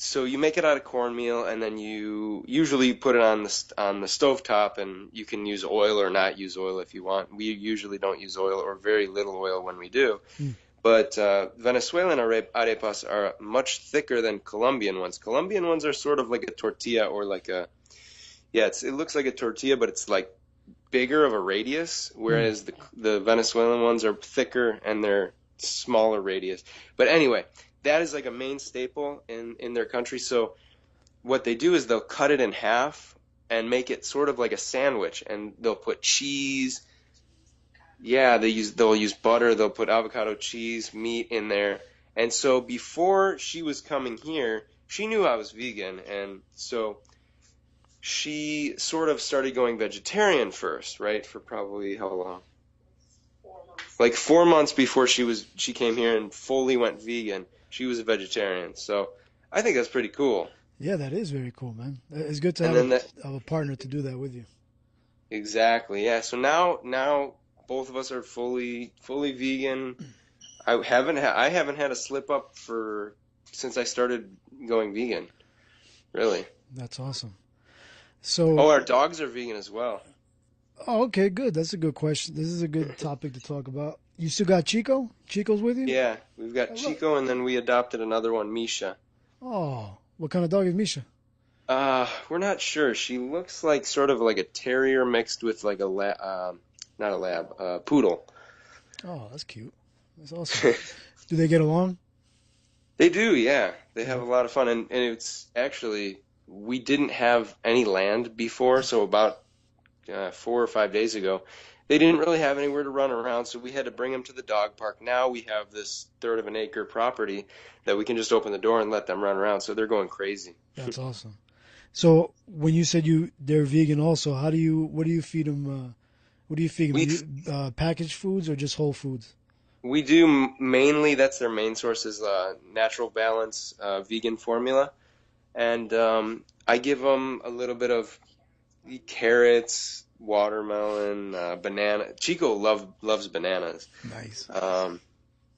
so you make it out of cornmeal, and then you usually put it on the stovetop, and you can use oil or not use oil if you want. We usually don't use oil or very little oil when we do. Mm. But Venezuelan arepas are much thicker than Colombian ones. Colombian ones are sort of like a tortilla or like a yeah, it looks like a tortilla, but it's like bigger of a radius, Mm. whereas the Venezuelan ones are thicker and they're smaller radius. But anyway, that is like a main staple in their country. So what they do is they'll cut it in half and make it sort of like a sandwich, and they'll put cheese. Yeah, they'll use butter, they'll put avocado, cheese, meat in there. And so before she was coming here, she knew I was vegan, and so she sort of started going vegetarian first, right? For probably how long? Like 4 months before she came here and fully went vegan, she was a vegetarian. So I think that's pretty cool. Yeah, that is very cool, man. It's good to And then that have a partner to do that with you. exactly, yeah. So now both of us are fully vegan. I haven't had a slip up for since I started going vegan, really. That's awesome. Oh, So, our dogs are vegan as well. oh, okay, good. That's a good question. This is a good topic to talk about. You still got Chico? Chico's with you? Yeah, we've got I love. Chico, and then we adopted another one, Misha. Oh, what kind of dog is Misha? We're not sure. She looks like sort of like a terrier mixed with like not a lab, poodle. Oh, that's cute. That's awesome. Do they get along? They do, yeah. They have Yeah. a lot of fun, and it's actually we didn't have any land before, so about 4 or 5 days ago, they didn't really have anywhere to run around, so we had to bring them to the dog park. Now we have this third of an acre property that we can just open the door and let them run around, so they're going crazy. That's awesome. So when you said they're vegan also, what do you feed them? What do you feed them? We Packaged foods or just whole foods? we do mainly, that's their main source is Natural Balance vegan formula, and I give them a little bit of carrots, watermelon, banana. Chico loves bananas. Nice.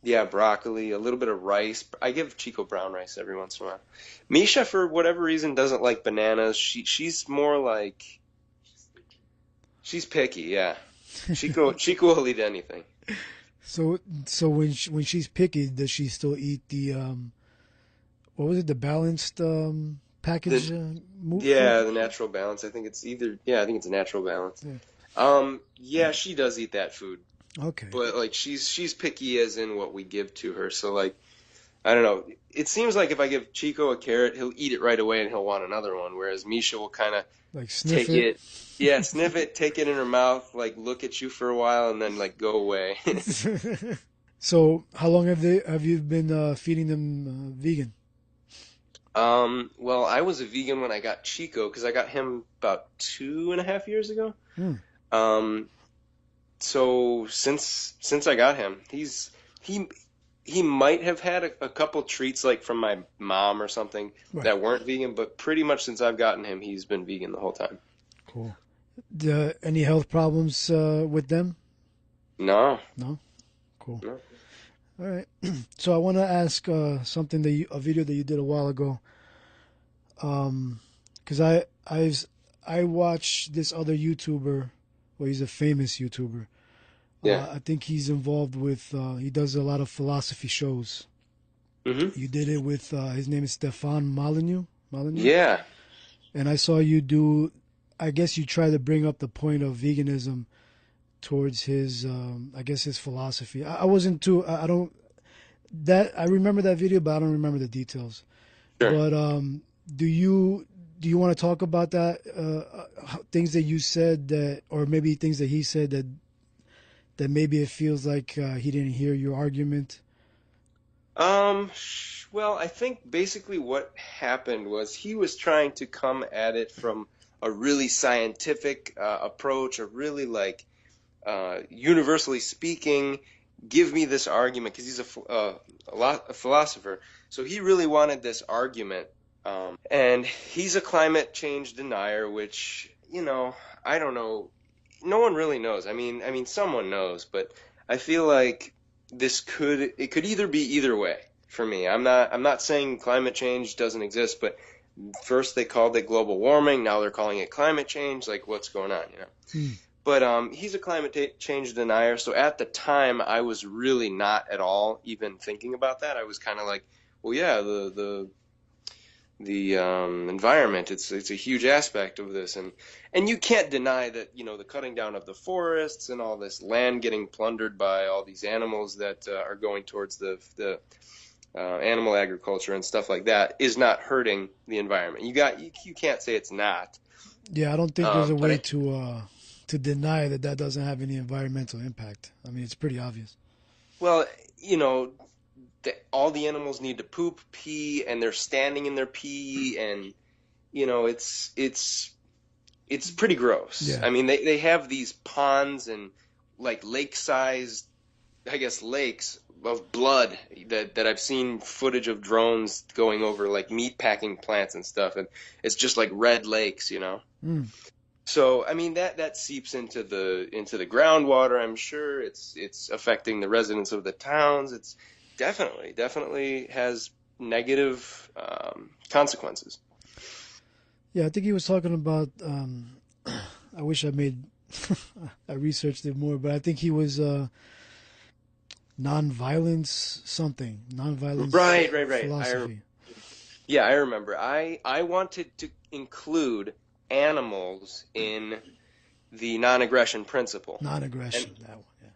Yeah, broccoli, a little bit of rice. I give Chico brown rice every once in a while. Misha, for whatever reason, doesn't like bananas. She's more like she's picky. Yeah, Chico will eat anything. So when she's picky, does she still eat the what was it? The balanced package The food? Yeah, the Natural Balance. I think it's either I think it's a Natural Balance. Yeah. Yeah, she does eat that food, Okay. but like she's picky as in what we give to her. So like I don't know. It seems like if I give Chico a carrot, he'll eat it right away and he'll want another one. Whereas Misha will kind of Like sniff take it. it, yeah, sniff it, take it in her mouth, like look at you for a while, and then like go away. So how long have you been feeding them vegan? Well, I was a vegan when I got Chico because I got him about 2.5 years ago. Hmm. Um, so since I got him, he he might have had a couple treats like from my mom or something Right. that weren't vegan, but pretty much since I've gotten him, he's been vegan the whole time. Cool. Any health problems with them? No, No. Cool. no. All right. So I want to ask something a video that you did a while ago. Because I watched this other YouTuber. Well, he's a famous YouTuber. Yeah. I think he's involved with. He does a lot of philosophy shows. Mm-hmm. You did it with. His name is Stefan Molyneux. Molyneux. Yeah. And I saw you do. I guess you try to bring up the point of veganism towards his. I guess his philosophy. I wasn't too. I don't. That I remember that video, but I don't remember the details. Sure. But do you want to talk about that? Things that you said that, or maybe things that he said that maybe it feels like he didn't hear your argument. Well, I think basically what happened was he was trying to come at it from a really scientific approach, a really like universally speaking, give me this argument because he's a philosopher. So he really wanted this argument, and he's a climate change denier, which I don't know. No one really knows. I mean, someone knows, but I feel like it could either be either way for me. I'm not saying climate change doesn't exist, but first they called it global warming, now they're calling it climate change. Like, what's going on, Hmm. But he's a climate change denier, so at the time I was really not at all even thinking about that. I was kind of like, well, yeah, the environment, it's a huge aspect of this, and you can't deny that the cutting down of the forests and all this land getting plundered by all these animals that are going towards the animal agriculture and stuff like that is not hurting the environment. You can't say it's not. Yeah, I don't think there's a But way to deny that doesn't have any environmental impact. I mean, it's pretty obvious. well, all the animals need to poop, pee, and they're standing in their pee, and it's pretty gross. Yeah. I mean, they have these ponds and like lake-sized, I guess, lakes of blood that I've seen footage of drones going over like meat packing plants and stuff, and it's just like red lakes. Mm. So I mean that seeps into the groundwater. I'm sure it's affecting the residents of the towns. It's definitely has negative consequences. Yeah, I think he was talking about. I wish I researched it more, but I think he was nonviolence something, nonviolence Right. philosophy. Yeah, I remember. I wanted to include animals in the non-aggression principle. Non-aggression, that one. Yeah.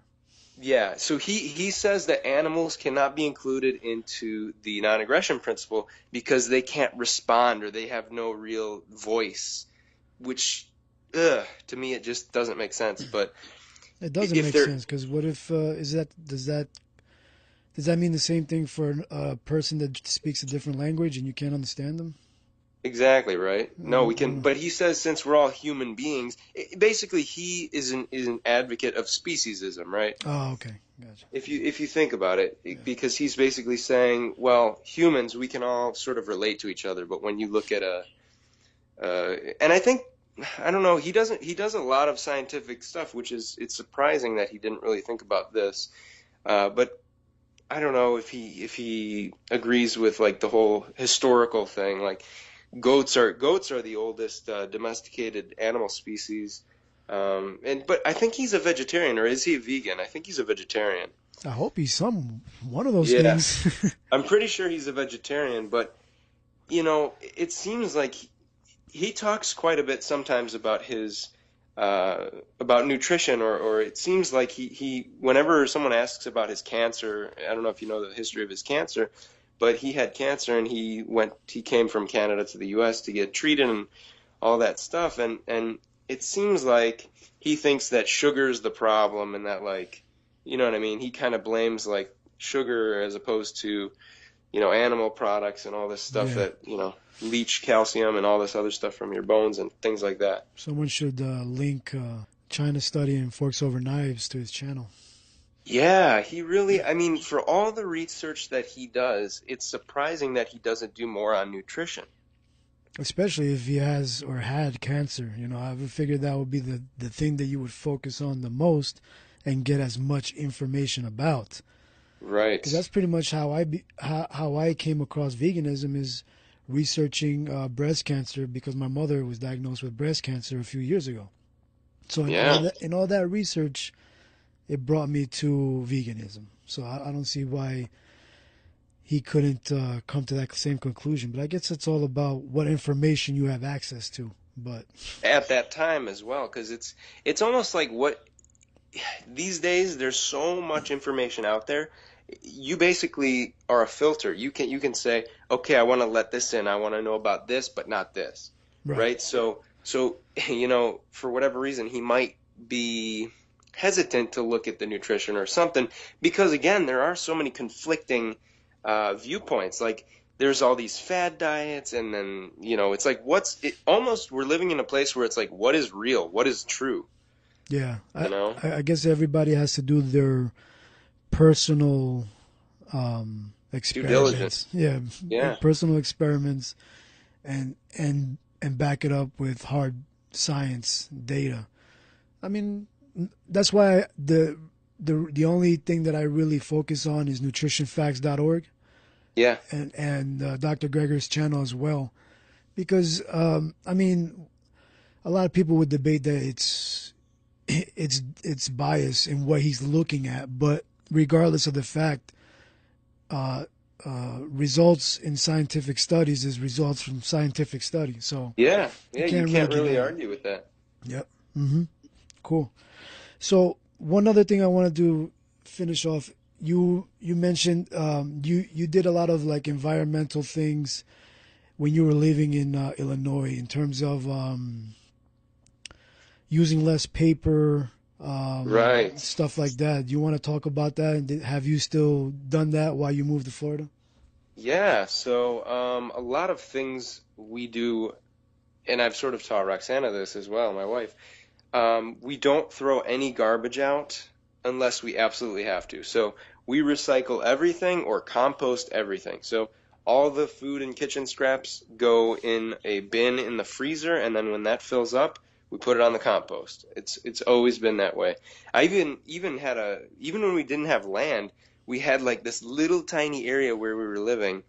Yeah, so he says that animals cannot be included into the non-aggression principle because they can't respond or they have no real voice, which, to me, it just doesn't make sense. But It doesn't if make they're sense because what if does that mean the same thing for a person that speaks a different language and you can't understand them? Exactly, right. No, we can, Mm-mm. but he says since we're all human beings, basically he is an advocate of speciesism, right? Oh, okay, gotcha. If you think about it, Yeah, because he's basically saying, well, humans, we can all sort of relate to each other, but when you look at and I think, I don't know, he does a lot of scientific stuff, which is, it's surprising that he didn't really think about this. But I don't know if he agrees with like the whole historical thing. Like goats are the oldest domesticated animal species. But I think he's a vegetarian, or is he a vegan? I think he's a vegetarian. I hope he's one of those Yeah, things. I'm pretty sure he's a vegetarian, but it seems like he talks quite a bit sometimes about his about nutrition, or it seems like he whenever someone asks about his cancer, I don't know if you know the history of his cancer, but he had cancer and he came from Canada to the US to get treated and all that stuff, and it seems like he thinks that sugar is the problem, and that, like, you know what I mean, he kind of blames like sugar as opposed to animal products and all this stuff Yeah, that, leach calcium and all this other stuff from your bones and things like that. someone should link China studying forks over knives to his channel. Yeah, he really, I mean, for all the research that he does, it's surprising that he doesn't do more on nutrition. Especially if he has or had cancer. I would figure that would be the thing that you would focus on the most and get as much information about. Because Right. that's pretty much how I came across veganism is researching breast cancer because my mother was diagnosed with breast cancer a few years ago. So Yeah. in all that research, it brought me to veganism. So I don't see why he couldn't come to that same conclusion. But I guess it's all about what information you have access to. But At that time as well, because it's almost like what these days there's so much information out there. You basically are a filter. You can say, okay, I want to let this in. I want to know about this, but not this, right, right? So for whatever reason, he might be hesitant to look at the nutrition or something because again, there are so many conflicting viewpoints. Like there's all these fad diets, and then it's like almost we're living in a place where it's like what is real, what is true, yeah. you know? I guess everybody has to do their personal Due diligence. experiments. Yeah, Yeah. personal experiments, and back it up with hard science data. I mean, that's why the only thing that I really focus on is nutritionfacts.org Yeah. and Dr. Greger's channel as well, because I mean, a lot of people would debate that it's bias in what he's looking at, but regardless of the fact, results in scientific studies is results from scientific studies. So Yeah. you Yeah, you can't really can't get really at it. argue with that. Yep. Cool. So one other thing I wanted to finish off. You mentioned you did a lot of like environmental things when you were living in Illinois in terms of using less paper, Right. stuff like that. Do you want to talk about that? And have you still done that while you moved to Florida? Yeah, so a lot of things we do, and I've sort of taught Roxana this as well, my wife. We don't throw any garbage out unless we absolutely have to. So we recycle everything or compost everything. So all the food and kitchen scraps go in a bin in the freezer, and then when that fills up, we put it on the compost. It's always been that way. I even when we didn't have land, we had like this little tiny area where we were living,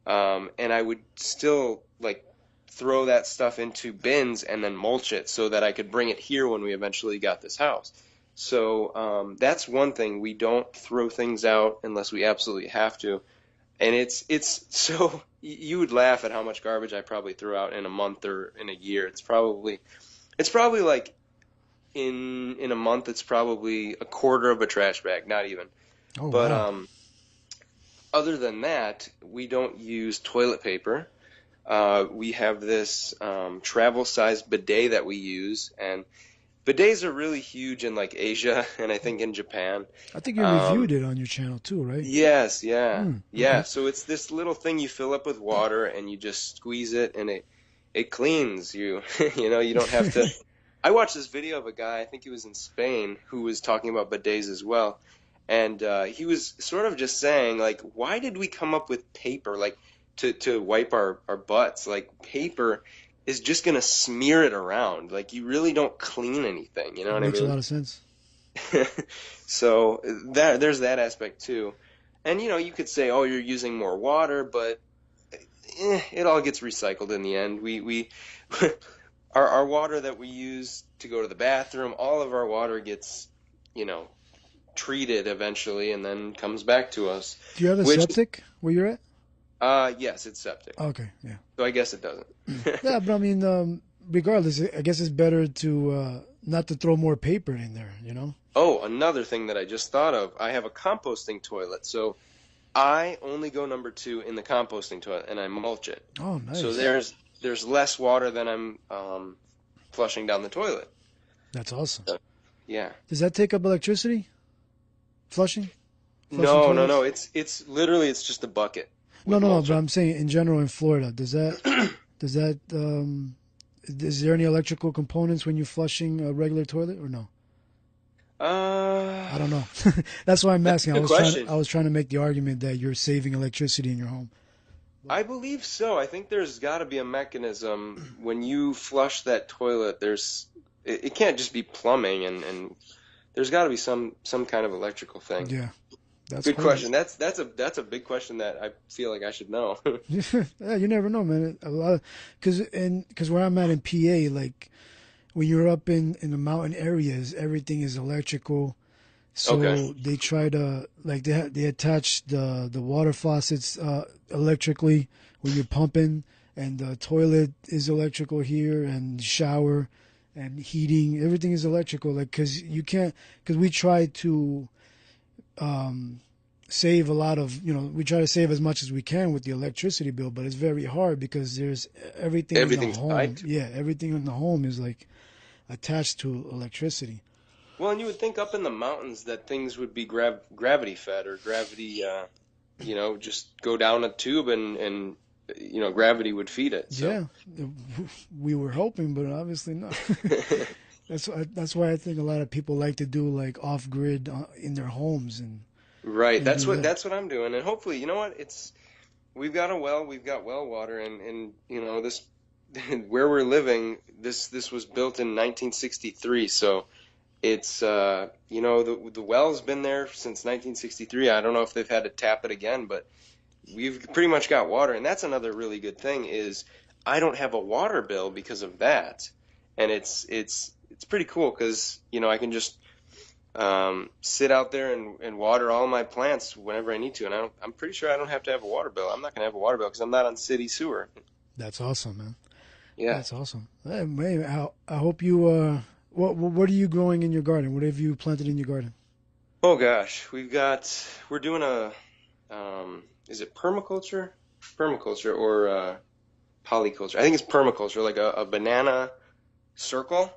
and I would still like throw that stuff into bins and then mulch it so that I could bring it here when we eventually got this house. So that's one thing. We don't throw things out unless we absolutely have to. And it's so you would laugh at how much garbage I probably threw out in a month or in a year. It's probably like in a month it's probably a quarter of a trash bag, not even. Oh But wow. other than that, we don't use toilet paper. We have this travel-sized bidet that we use, and bidets are really huge in like Asia and I think in Japan. I think you reviewed Um, it on your channel too, right? yes, yeah, Hmm. yeah. Okay. So it's this little thing you fill up with water and you just squeeze it, and it cleans you. You know, you don't have to. I watched this video of a guy, I think he was in Spain, who was talking about bidets as well. And he was sort of just saying, like, why did we come up with paper, like, to wipe our butts? Like, paper is just going to smear it around. Like, you really don't clean anything, you know what I Makes a mean? lot of sense. So there's that aspect too. And, you know, you could say, oh, you're using more water, but it all gets recycled in the end. We our water that we use to go to the bathroom, all of our water gets, you know, treated eventually and then comes back to us. Do you have a Which, septic where you're at? yes, it's septic. Okay, yeah. So I guess it doesn't. Yeah, but I mean, regardless, I guess it's better to not to throw more paper in there, you know? Oh, another thing that I just thought of, I have a composting toilet. So I only go number 2 in the composting toilet and I mulch it. Oh, So nice. there's less water than I'm flushing down the toilet. That's awesome. So, yeah. Does that take up electricity? Flushing? Flushing No, no, toilets? no. It's literally it's just a bucket No, with no, no. mulch. But I'm saying in general in Florida, does that is there any electrical components when you're flushing a regular toilet or no? I don't know. That's why I'm That's a asking. good question. I was trying to make the argument that you're saving electricity in your home. I believe so. I think there's got to be a mechanism when you flush that toilet. It can't just be plumbing, and there's got to be some kind of electrical thing. Yeah, that's Good crazy. question. That's a big question that I feel like I should know. Yeah, you never know, man. A lot, because where I'm at in PA, like when you're up in the mountain areas, everything is electrical. So Okay. they try to like they attach the water faucets electrically when you're pumping, and the toilet is electrical here, and shower and heating, everything is electrical. Like because you can't, because we try to save a lot of, we try to save as much as we can with the electricity bill, but it's very hard because there's everything in the Everything's tied home. to. Yeah, everything in the home is like attached to electricity. Well, and you would think up in the mountains that things would be gravity fed or gravity, just go down a tube and gravity would feed it. So. Yeah, we were hoping, but obviously not. That's why I think a lot of people like to do like off grid in their homes Right. and That's do what that. that's what I'm doing. And hopefully, you know what? We've got a well, we've got well water and this where we're living, this was built in 1963. So it's the well's been there since 1963. I don't know if they've had to tap it again, but we've pretty much got water. And that's another really good thing is I don't have a water bill because of that. And it's pretty cool because, I can just sit out there and water all my plants whenever I need to. And I'm pretty sure I don't have to have a water bill. I'm not going to have a water bill because I'm not on city sewer. That's awesome, man. Yeah. That's awesome. Hey, man, I hope you. What are you growing in your garden? What have you planted in your garden? Oh gosh, we're doing is it permaculture? Permaculture or polyculture? I think it's permaculture, like a banana circle.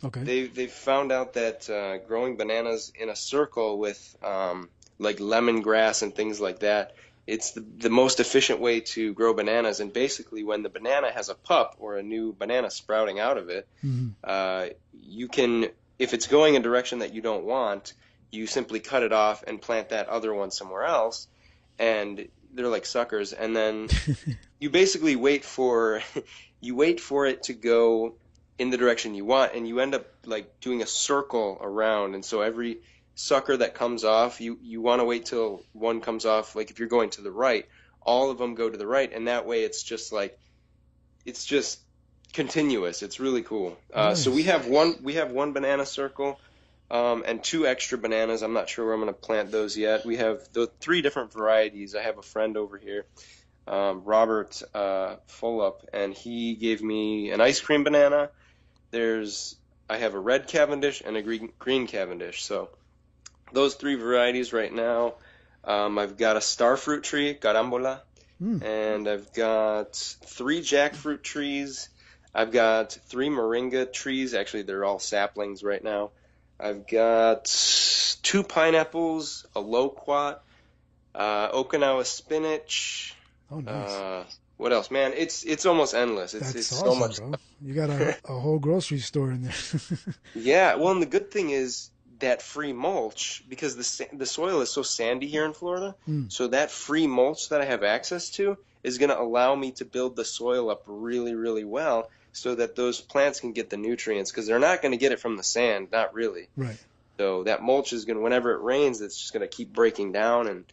Okay. They've found out that growing bananas in a circle with like lemongrass and things like that, it's the most efficient way to grow bananas. And basically, when the banana has a pup or a new banana sprouting out of it, Hmm. you can, if it's going a direction that you don't want, you simply cut it off and plant that other one somewhere else. And they're like suckers. And then you basically wait for it to go in the direction you want, and you end up like doing a circle around. And so every sucker that comes off, you want to wait till one comes off. Like if you're going to the right, all of them go to the right, and that way it's just continuous. It's really cool. So we Nice. have one banana circle, and 2 extra bananas. I'm not sure where I'm going to plant those yet. We have the 3 different varieties. I have a friend over here, Robert Fullup, and he gave me an ice cream banana. I have a red Cavendish and a green Cavendish. So those 3 varieties right now. I've got a starfruit tree, carambola, Hmm. and I've got 3 jackfruit trees. I've got 3 moringa trees. Actually, they're all saplings right now. I've got 2 pineapples, a loquat, Okinawa spinach, Oh, nice. uh, What else, man? It's almost endless. It's That's so awesome, much. bro. You got a whole grocery store in there. Yeah, well, and the good thing is that free mulch, because the soil is so sandy here in Florida, Mm, so that free mulch that I have access to is going to allow me to build the soil up really, really well so that those plants can get the nutrients, because they're not going to get it from the sand, not really. right. So that mulch is going to, whenever it rains, it's just going to keep breaking down and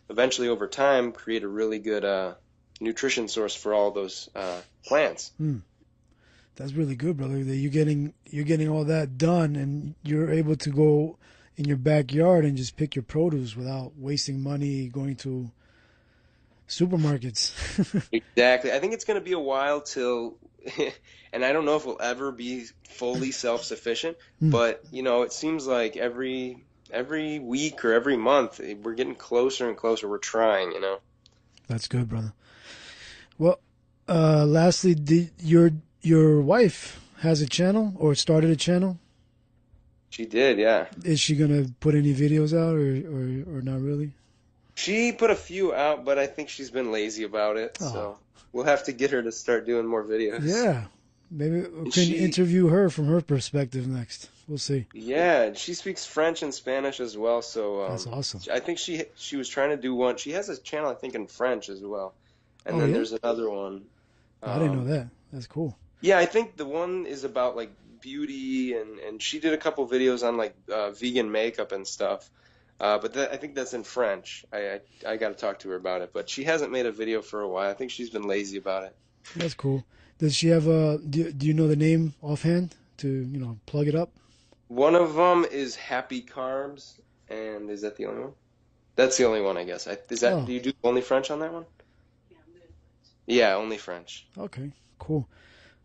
eventually over time create a really good nutrition source for all those plants. Mm. That's really good, brother. That you're getting all that done, and you're able to go in your backyard and just pick your produce without wasting money going to supermarkets. Exactly. I think it's going to be a while till, and I don't know if we'll ever be fully self-sufficient, Mm, but it seems like every week or every month we're getting closer and closer. We're trying. that's good, brother. Well, lastly, your wife has a channel or started a channel? She did, yeah. Is she gonna put any videos out or not really? She put a few out, but I think she's been lazy about it, Oh, so we'll have to get her to start doing more videos. yeah. Maybe we And can interview her from her perspective next. We'll see. yeah, she speaks French and Spanish as well, so That's awesome. I think she was trying to do one. She has a channel, I think, in French as well, and Oh then yeah, there's another one. I didn't know Um, that. That's cool. yeah, I think the one is about like beauty, and she did a couple videos on like vegan makeup and stuff. But I think that's in French. I got to talk to her about it, but she hasn't made a video for a while. I think she's been lazy about it. That's cool. Does she have a? Do you know the name offhand to plug it up? One of them is Happy Carbs, and is that the only one? That's the only one, I guess. Oh, Do you do only French on that one? Yeah, only French. okay, cool.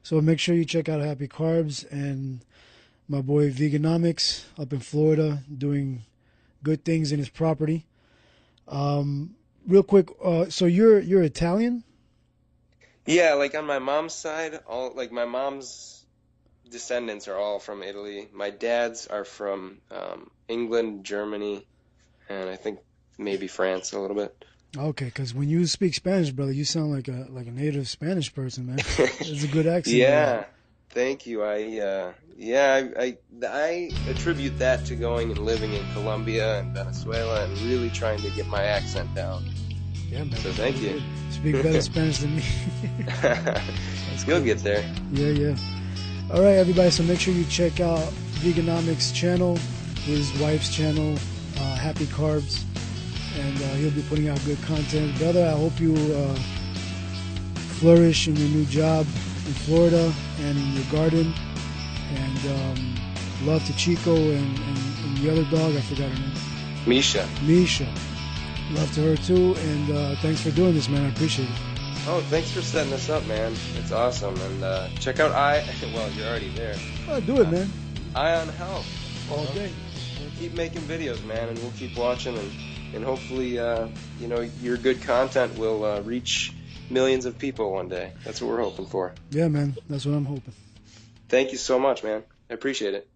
So make sure you check out Happy Carbs and my boy Veganomix up in Florida doing good things in his property. Real quick, so you're Italian? Yeah, like on my mom's side, all like my mom's descendants are all from Italy. My dad's are from England, Germany, and I think maybe France a little bit. Okay, because when you speak Spanish, brother, you sound like a native Spanish person, man. There's a good accent you got. Yeah, thank you. I attribute that to going and living in Colombia and Venezuela and really trying to get my accent down. Yeah, man. So thank you. Speak better Spanish than me. That's You'll cool. get there. Yeah, yeah. All right, everybody. So make sure you check out Veganomix channel, his wife's channel, Happy Carbs, and he'll be putting out good content. Brother, I hope you flourish in your new job in Florida and in your garden. And love to Chico and the other dog. I forgot her name. Misha. Misha. Love to her too. And thanks for doing this, man. I appreciate it. Oh, thanks for setting this up, man. It's awesome. And check out well, you're already there. Oh, do it, man. Ion Health. All day. We'll keep making videos, man, and we'll keep watching, and hopefully, your good content will reach millions of people one day. That's what we're hoping for. Yeah, man. That's what I'm hoping. Thank you so much, man. I appreciate it.